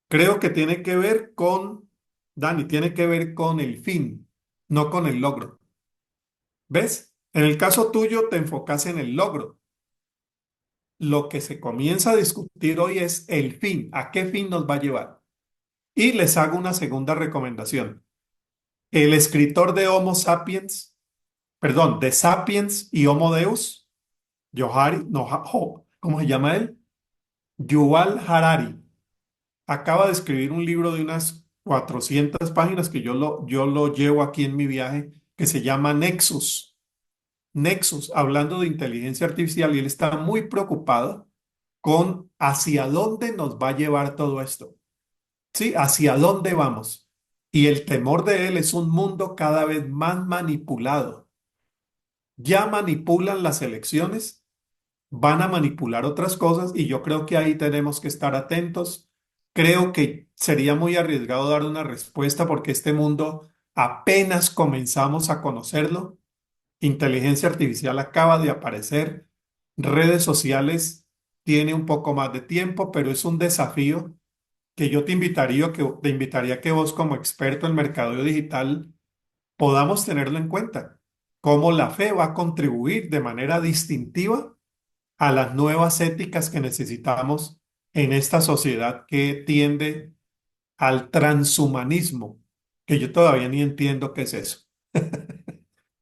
Creo que tiene que ver con, Dani, tiene que ver con el fin, no con el logro. ¿Ves? En el caso tuyo te enfocas en el logro. Lo que se comienza a discutir hoy es el fin, a qué fin nos va a llevar. Y les hago una segunda recomendación. El escritor de Homo sapiens, perdón, de Sapiens y Homo Deus, ¿cómo se llama él? Yuval Harari, acaba de escribir un libro de unas 400 páginas que yo lo llevo aquí en mi viaje, que se llama Nexus. Nexus, hablando de inteligencia artificial, y él está muy preocupado con hacia dónde nos va a llevar todo esto. ¿Sí? ¿Hacia dónde vamos? Y el temor de él es un mundo cada vez más manipulado. Ya manipulan las elecciones, van a manipular otras cosas y yo creo que ahí tenemos que estar atentos. Creo que sería muy arriesgado dar una respuesta porque este mundo apenas comenzamos a conocerlo. Inteligencia artificial acaba de aparecer, redes sociales tiene un poco más de tiempo, pero es un desafío que yo te invitaría a que vos como experto en mercadeo digital podamos tenerlo en cuenta, cómo la fe va a contribuir de manera distintiva a las nuevas éticas que necesitamos en esta sociedad que tiende al transhumanismo, que yo todavía ni entiendo qué es eso.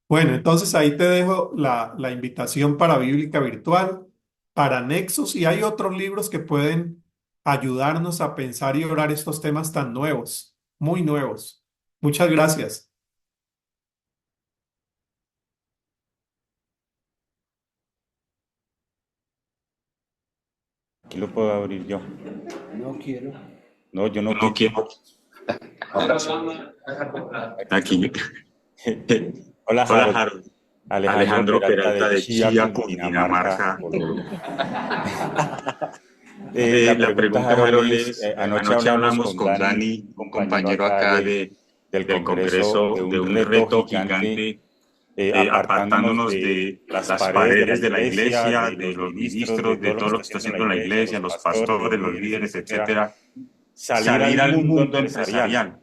Bueno, entonces ahí te dejo la invitación para Bíblica Virtual, para Nexus, y hay otros libros que pueden ayudarnos a pensar y orar estos temas tan nuevos, muy nuevos. Muchas gracias. Aquí lo puedo abrir yo. No quiero. No, yo no No quiero. Aquí. Hola, Hola, Harold. Harold. Alejandro Peralta de Chía, Cundinamarca, Colombia. La pregunta, Harold, es, anoche hablamos con Dani, un compañero acá del Congreso, de un reto gigante, apartándonos de las paredes de la iglesia, de los ministros, de todo lo que está haciendo la iglesia, los pastores, los líderes, etcétera, salir al mundo empresarial.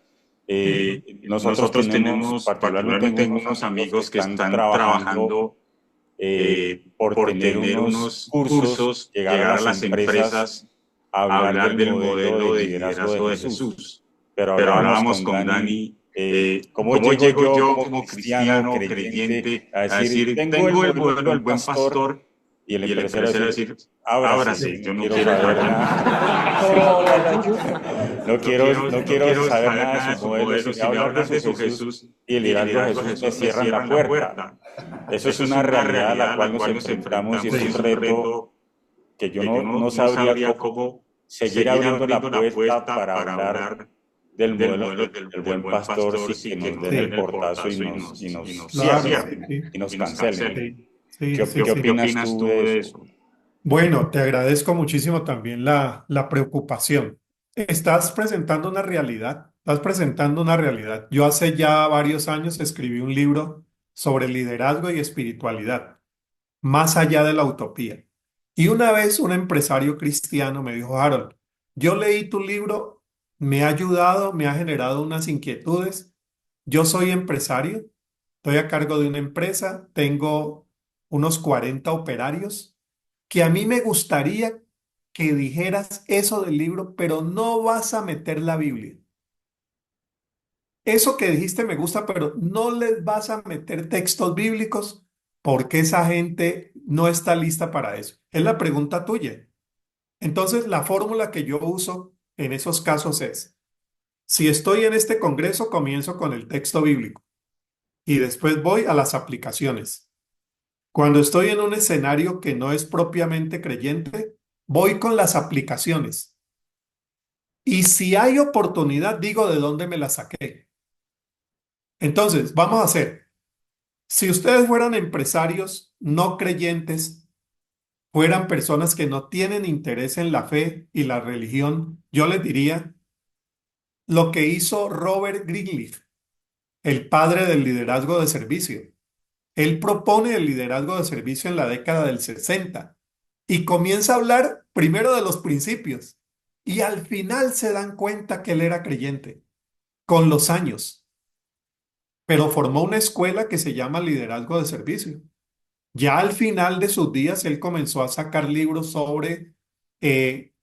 Nosotros tenemos particularmente unos amigos que están trabajando por tener unos cursos, llegar a las empresas a hablar del modelo de liderazgo de Jesús. pero pero hablábamos hablábamos con con Dani, Dani, ¿cómo ¿cómo llego llego yo yo como como cristiano, cristiano, creyente, creyente, a a decir, decir, tengo el tengo el modelo modelo del del buen pastor, pastor? y el Y el empresario empresario decir, decir, ábrase, ábrase, yo yo no no quiero quiero saber saber nada, nada. no No quiero quiero saber saber nada de nada su de su modelo, si modelo. me Si me hablas de hablas su de su Jesús Jesús y el y el liderazgo de liderazgo de Jesús, me Jesús, me cierran la cierran la puerta. puerta. Eso es Eso es una una realidad a la realidad a cual la nos cual nos enfrentamos y enfrentamos es y un es un reto reto que yo que yo no no sabría sabría cómo cómo seguir seguir abriendo la abriendo la puerta puerta para para hablar hablar del del modelo modelo del del buen buen pastor pastor sin que sin que nos nos den el Sí, den el portazo portazo y nos y nos claro, cierren cierren sí, y nos y nos cancelen. cancelen. sí, sí, sí, ¿Qué sí. ¿Qué opinas opinas tú de tú de eso? eso? Bueno, te agradezco muchísimo también la preocupación. Estás presentando una realidad, estás presentando una realidad. Yo hace ya varios años escribí un libro sobre liderazgo y espiritualidad, más allá de la utopía. Y una vez un empresario cristiano me dijo, Harold, yo leí tu libro, me ha ayudado, me ha generado unas inquietudes. Yo soy empresario, estoy a cargo de una empresa, tengo unos 40 operarios, que a mí me gustaría que dijeras eso del libro, pero no vas a meter la Biblia. Eso que dijiste me gusta, pero no les vas a meter textos bíblicos porque esa gente no está lista para eso. Es la pregunta tuya. Entonces, la fórmula que yo uso en esos casos es, si estoy en este congreso, comienzo con el texto bíblico y después voy a las aplicaciones. Cuando estoy en un escenario que no es propiamente creyente, voy con las aplicaciones. Y si hay oportunidad, digo de dónde me la saqué. Entonces, vamos a hacer. Si ustedes fueran empresarios no creyentes, fueran personas que no tienen interés en la fe y la religión, yo les diría lo que hizo Robert Greenleaf, el padre del liderazgo de servicio. Él propone el liderazgo de servicio en la década del 60 y comienza a hablar primero de los principios y al final se dan cuenta que él era creyente con los años, pero formó una escuela que se llama liderazgo de servicio. Ya al final de sus días, él comenzó a sacar libros sobre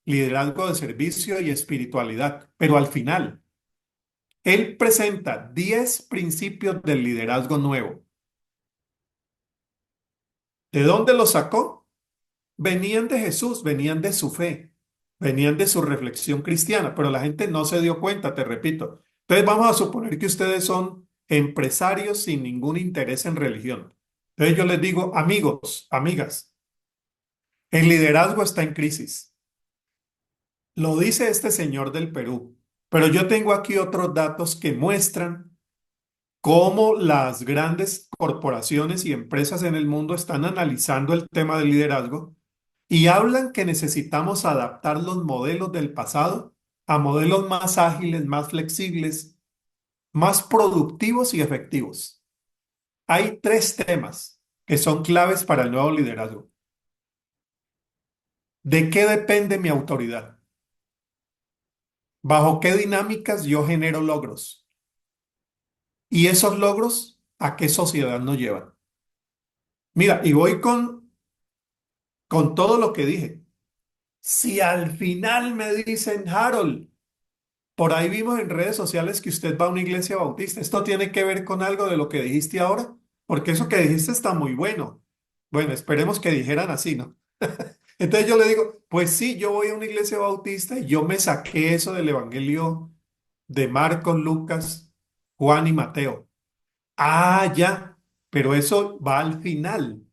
liderazgo de servicio y espiritualidad, pero al final, él presenta 10 principios del liderazgo nuevo. ¿De dónde los sacó? Venían de Jesús, venían de su fe, venían de su reflexión cristiana, pero la gente no se dio cuenta, te repito. Entonces vamos a suponer que ustedes son empresarios sin ningún interés en religión. Entonces yo les digo, amigos, amigas, el liderazgo está en crisis. Lo dice este señor del Perú, pero yo tengo aquí otros datos que muestran cómo las grandes corporaciones y empresas en el mundo están analizando el tema del liderazgo y hablan que necesitamos adaptar los modelos del pasado a modelos más ágiles, más flexibles, más productivos y efectivos. Hay tres temas que son claves para el nuevo liderazgo. ¿De qué depende mi autoridad? ¿Bajo qué dinámicas yo genero logros? ¿Y esos logros a qué sociedad nos llevan? Mira, y voy con todo lo que dije. Si al final me dicen, Harold, por ahí vimos en redes sociales que usted va a una iglesia bautista, ¿esto tiene que ver con algo de lo que dijiste ahora? Porque eso que dijiste está muy bueno. Bueno, esperemos que dijeran así, ¿no? Entonces yo le digo, pues sí, yo voy a una iglesia bautista y yo me saqué eso del Evangelio de Marcos, Lucas, Juan y Mateo. Ah, ya, pero eso va al final,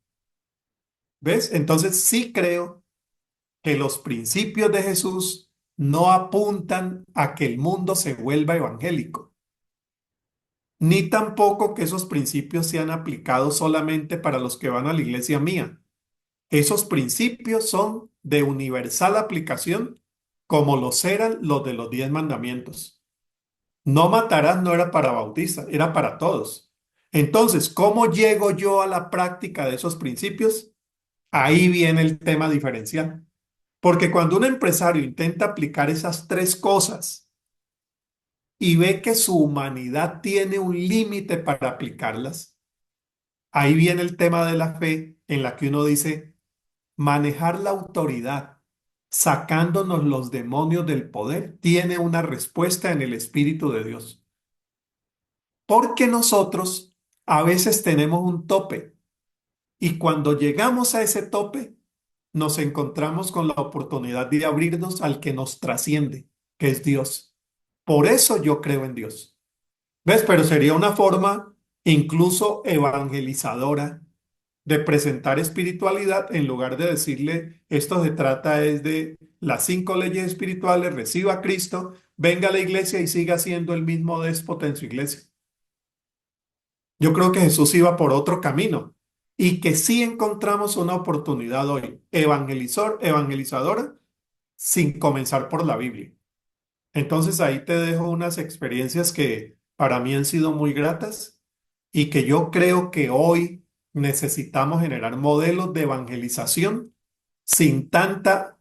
¿ves? Entonces sí creo que los principios de Jesús no apuntan a que el mundo se vuelva evangélico, ni tampoco que esos principios sean aplicados solamente para los que van a la iglesia mía. Esos principios son de universal aplicación, como los eran los de los 10 mandamientos. No matarás no era para bautistas, era para todos. Entonces, ¿cómo llego yo a la práctica de esos principios? Ahí viene el tema diferencial. Porque cuando un empresario intenta aplicar esas tres cosas y ve que su humanidad tiene un límite para aplicarlas, ahí viene el tema de la fe en la que uno dice, manejar la autoridad. sacándonos los demonios del poder, tiene una respuesta en el Espíritu de Dios. Porque nosotros a veces tenemos un tope y cuando llegamos a ese tope, nos encontramos con la oportunidad de abrirnos al que nos trasciende, que es Dios. Por eso yo creo en Dios. ¿Ves? Pero sería una forma incluso evangelizadora de presentar espiritualidad en lugar de decirle, esto se trata es de las 5 leyes espirituales, reciba a Cristo, venga a la iglesia y siga siendo el mismo déspota en su iglesia. Yo creo que Jesús iba por otro camino y que sí encontramos una oportunidad hoy, evangelizadora, sin comenzar por la Biblia. Entonces ahí te dejo unas experiencias que para mí han sido muy gratas y que yo creo que hoy necesitamos generar modelos de evangelización sin tanta,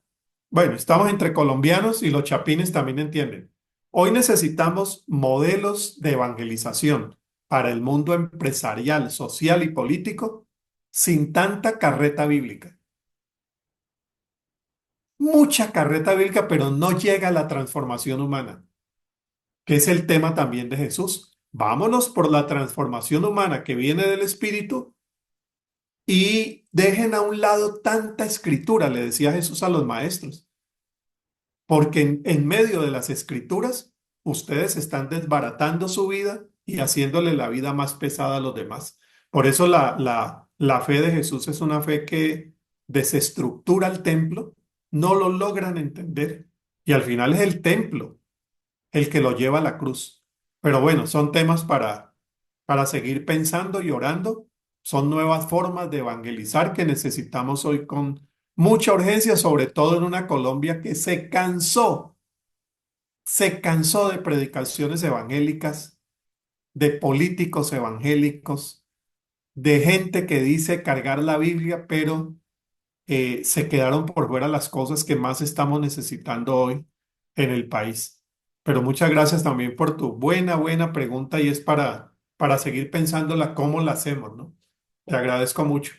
bueno, estamos entre colombianos y los chapines también entienden. Hoy necesitamos modelos de evangelización para el mundo empresarial, social y político sin tanta carreta bíblica. Mucha carreta bíblica, pero no llega a la transformación humana, que es el tema también de Jesús. Vámonos por la transformación humana que viene del Espíritu y dejen a un lado tanta escritura, le decía Jesús a los maestros, porque en medio de las escrituras ustedes están desbaratando su vida y haciéndole la vida más pesada a los demás. Por eso la fe de Jesús es una fe que desestructura el templo, no lo logran entender y al final es el templo el que lo lleva a la cruz. Pero bueno, son temas para seguir pensando y orando. Son nuevas formas de evangelizar que necesitamos hoy con mucha urgencia, sobre todo en una Colombia que se cansó de predicaciones evangélicas, de políticos evangélicos, de gente que dice cargar la Biblia, pero se quedaron por fuera las cosas que más estamos necesitando hoy en el país. Pero muchas gracias también por tu buena pregunta y es para seguir pensándola cómo la hacemos, ¿no? Te agradezco mucho.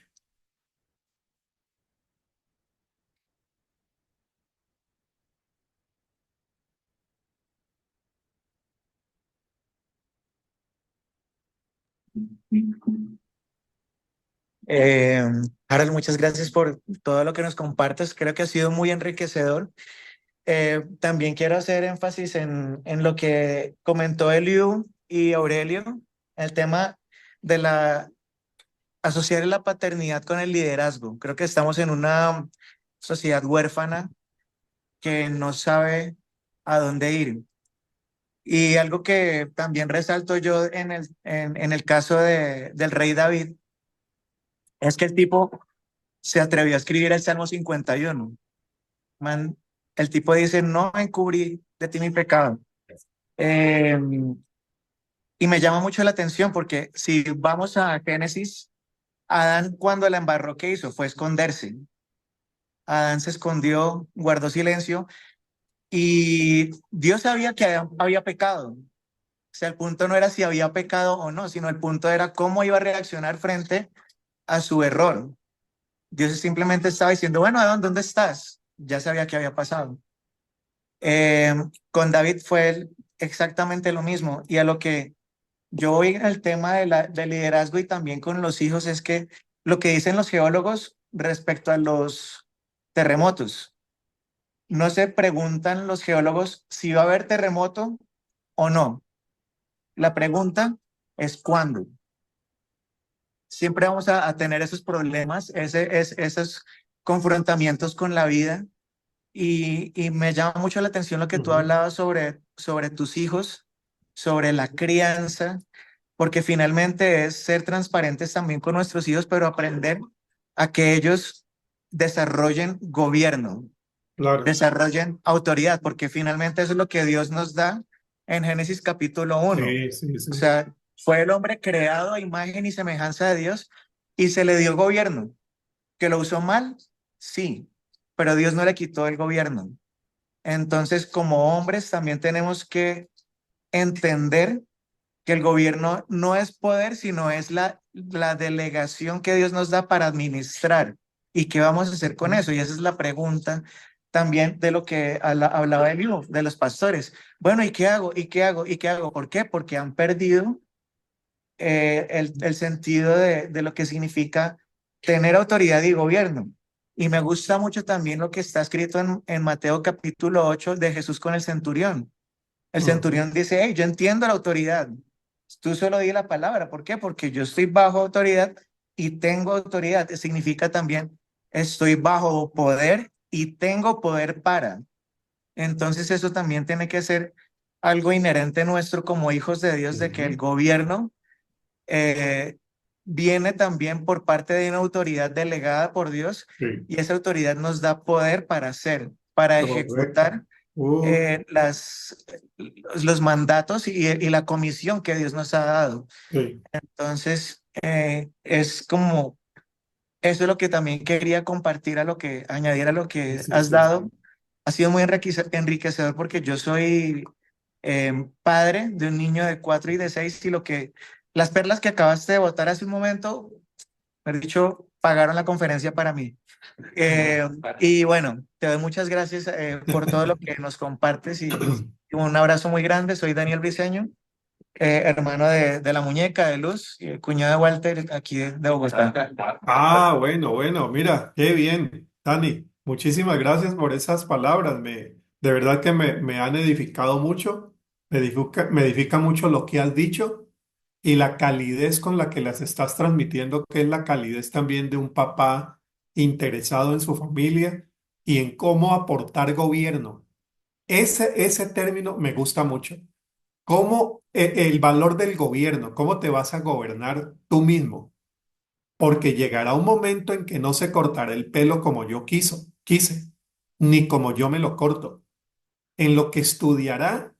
Eh, Harold, muchas gracias por todo lo que nos compartes. Creo que ha sido muy enriquecedor. También quiero hacer énfasis en lo que comentó Eliu y Aurelio, el tema de asociar la paternidad con el liderazgo. Creo que estamos en una sociedad huérfana que no sabe a dónde ir. Y algo que también resalto yo en el caso del rey David es que el tipo se atrevió a escribir el Salmo 51. Man, el tipo dice, no encubrí de ti mi pecado. Eh, y me llama mucho la atención porque si vamos a Génesis, Adán cuando la embarró, ¿qué hizo? Fue esconderse. Adán se escondió, guardó silencio y Dios sabía que Adán había pecado. O sea, el punto no era si había pecado o no, sino el punto era cómo iba a reaccionar frente a su error. Dios simplemente estaba diciendo, bueno, Adán, ¿dónde estás? Ya sabía qué había pasado. Con David fue exactamente lo mismo. Y a lo que yo voy en el tema del liderazgo y también con los hijos es que lo que dicen los geólogos respecto a los terremotos, no se preguntan los geólogos si va a haber terremoto o no. La pregunta es cuándo. Siempre vamos a tener esos problemas, esos confrontamientos con la vida. Y me llama mucho la atención lo que tú hablabas sobre tus hijos, sobre la crianza, porque finalmente es ser transparentes también con nuestros hijos, pero aprender a que ellos desarrollen gobierno, Claro. desarrollen autoridad, porque finalmente eso es lo que Dios nos da en Génesis capítulo 1. Sí. O sea, fue el hombre creado a imagen y semejanza de Dios y se le dio gobierno. ¿Que lo usó mal? Sí, pero Dios no le quitó el gobierno. Entonces, como hombres, también tenemos que entender que el gobierno no es poder, sino es la delegación que Dios nos da para administrar. ¿Y qué vamos a hacer con eso? Y esa es la pregunta también de lo que hablaba el libro, de los pastores. Bueno, ¿y qué hago? ¿Y qué hago? ¿Y qué hago? ¿Por qué? Porque han perdido el sentido de lo que significa tener autoridad y gobierno. Y me gusta mucho también lo que está escrito en Mateo capítulo 8 de Jesús con el centurión. El centurión dice, hey, yo entiendo la autoridad. Tú solo di la palabra. ¿Por qué? Porque yo estoy bajo autoridad y tengo autoridad. Significa también, estoy bajo poder y tengo poder para. Entonces eso también tiene que ser algo inherente nuestro como hijos de Dios, de que el gobierno eh, viene también por parte de una autoridad delegada por Dios Sí, y esa autoridad nos da poder para hacer, para correcto. ejecutar los mandatos y la comisión que Dios nos ha dado. Sí, Entonces, es como, eso es lo que también quería compartir añadir a lo que sí, has sí, sí. dado. Ha sido muy enriquecedor porque yo soy padre de un niño de 4 y de 6 y las perlas que acabaste de botar hace un momento, me he dicho, pagaron la conferencia para mí. Y bueno, te doy muchas gracias por todo lo que nos compartes y un abrazo muy grande. Soy Daniel Briceño, hermano de la muñeca de Luz, y cuñado de Walter aquí de Bogotá. Ah, bueno, bueno, mira, qué bien, Dani. Muchísimas gracias por esas palabras. De verdad que me han edificado mucho. Me edifica mucho lo que has dicho y la calidez con la que las estás transmitiendo, que es la calidez también de un papá interesado en su familia y en cómo aportar gobierno. Ese término me gusta mucho. ¿Cómo el valor del gobierno? ¿Cómo te vas a gobernar tú mismo? Porque llegará un momento en que no se cortará el pelo como yo quise, ni como yo me lo corto, en lo que estudiará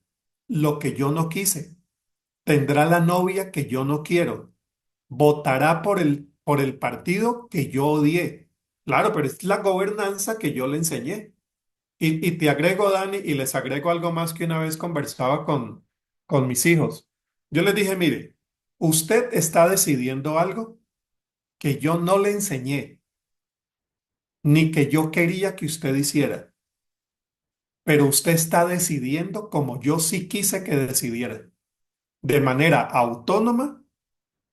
lo que yo no quise, tendrá la novia que yo no quiero, votará por el partido que yo odié. Claro, pero es la gobernanza que yo le enseñé. Y te agrego, Dani, y les agrego algo más que una vez conversaba con mis hijos. Yo les dije, mire, usted está decidiendo algo que yo no le enseñé, ni que yo quería que usted hiciera, pero usted está decidiendo como yo sí quise que decidiera, de manera autónoma,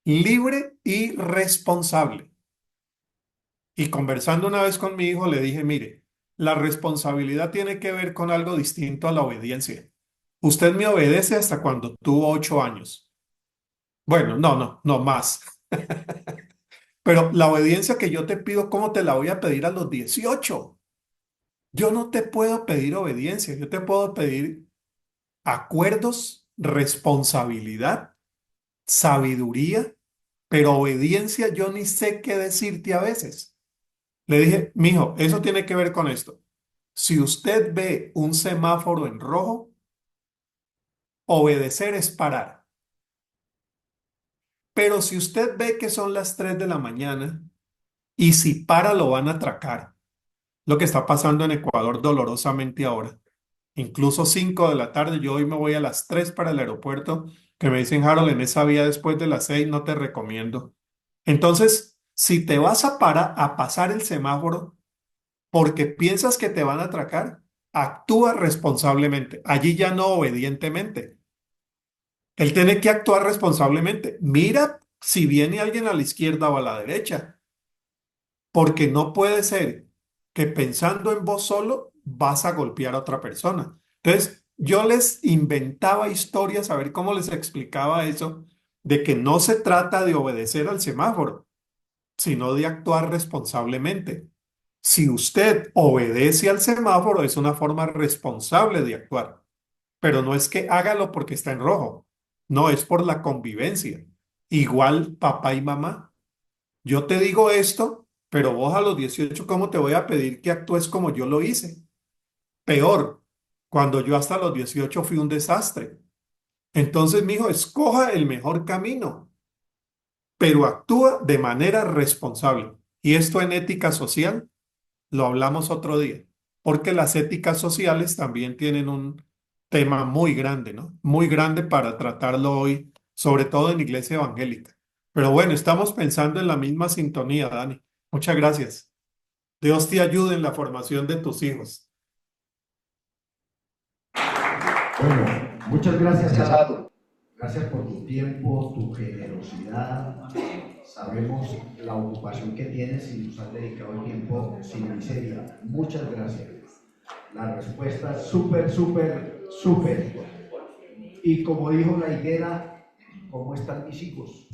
libre y responsable. Y conversando una vez con mi hijo, le dije, mire, la responsabilidad tiene que ver con algo distinto a la obediencia. Usted me obedece hasta cuando tuvo 8 años. Bueno, no más. Pero la obediencia que yo te pido, ¿cómo te la voy a pedir a los 18? Yo no te puedo pedir obediencia, yo te puedo pedir acuerdos, responsabilidad, sabiduría, pero obediencia yo ni sé qué decirte a veces. Le dije, mijo, eso tiene que ver con esto. Si usted ve un semáforo en rojo, obedecer es parar. Pero si usted ve que son las 3 de la mañana y si para lo van a atracar, lo que está pasando en Ecuador dolorosamente ahora. Incluso 5 de la tarde, yo hoy me voy a las 3 para el aeropuerto, que me dicen, Harold, en esa vía después de las 6 no te recomiendo. Entonces, si te vas a pasar el semáforo porque piensas que te van a atracar, actúa responsablemente. Allí ya no obedientemente. Él tiene que actuar responsablemente. Mira si viene alguien a la izquierda o a la derecha, porque no puede ser que pensando en vos solo vas a golpear a otra persona. Entonces, yo les inventaba historias a ver cómo les explicaba eso, de que no se trata de obedecer al semáforo, sino de actuar responsablemente. Si usted obedece al semáforo, es una forma responsable de actuar, pero no es que hágalo porque está en rojo, no, es por la convivencia. Igual papá y mamá. Yo te digo esto, pero vos a los 18, ¿cómo te voy a pedir que actúes como yo lo hice? Peor, cuando yo hasta los 18 fui un desastre. Entonces, mijo, escoja el mejor camino, pero actúa de manera responsable. Y esto en ética social lo hablamos otro día, porque las éticas sociales también tienen un tema muy grande, ¿no? Muy grande para tratarlo hoy, sobre todo en iglesia evangélica. Pero bueno, estamos pensando en la misma sintonía, Dani. Muchas gracias. Dios te ayude en la formación de tus hijos. Bueno, muchas gracias, Harold. Gracias por tu tiempo, tu generosidad. Sabemos la ocupación que tienes y nos has dedicado el tiempo sin miseria. Muchas gracias. La respuesta es súper, súper, súper. Y como dijo la higuera, ¿cómo están mis hijos?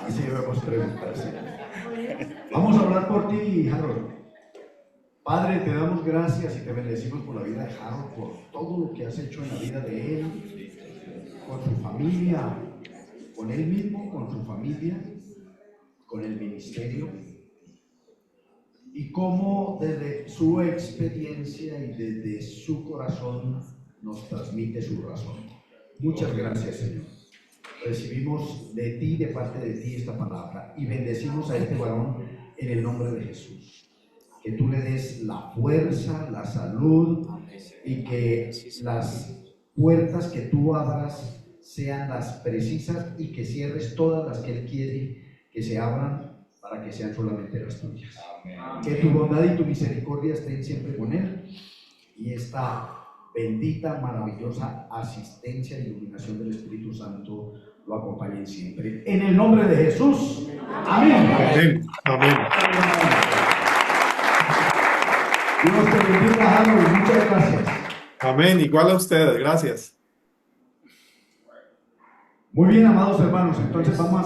Así debemos preguntarse. Vamos a hablar por ti, Harold. Padre, te damos gracias y te bendecimos por la vida de Harold, por todo lo que has hecho en la vida de él, con su familia, con él mismo, con su familia, con el ministerio, y cómo desde su experiencia y desde su corazón nos transmite su razón. Muchas gracias, Señor. Recibimos de ti, de parte de ti, esta palabra y bendecimos a este varón en el nombre de Jesús. Que tú le des la fuerza, la salud y que las puertas que tú abras sean las precisas y que cierres todas las que Él quiere que se abran para que sean solamente las tuyas. Que tu bondad y tu misericordia estén siempre con Él y esta bendita, maravillosa asistencia e iluminación del Espíritu Santo lo acompañen siempre. En el nombre de Jesús. Amén. Amén. Amén. Dios te bendiga, Harold. Muchas gracias. Amén. Igual a ustedes. Gracias. Muy bien, amados hermanos. Entonces vamos a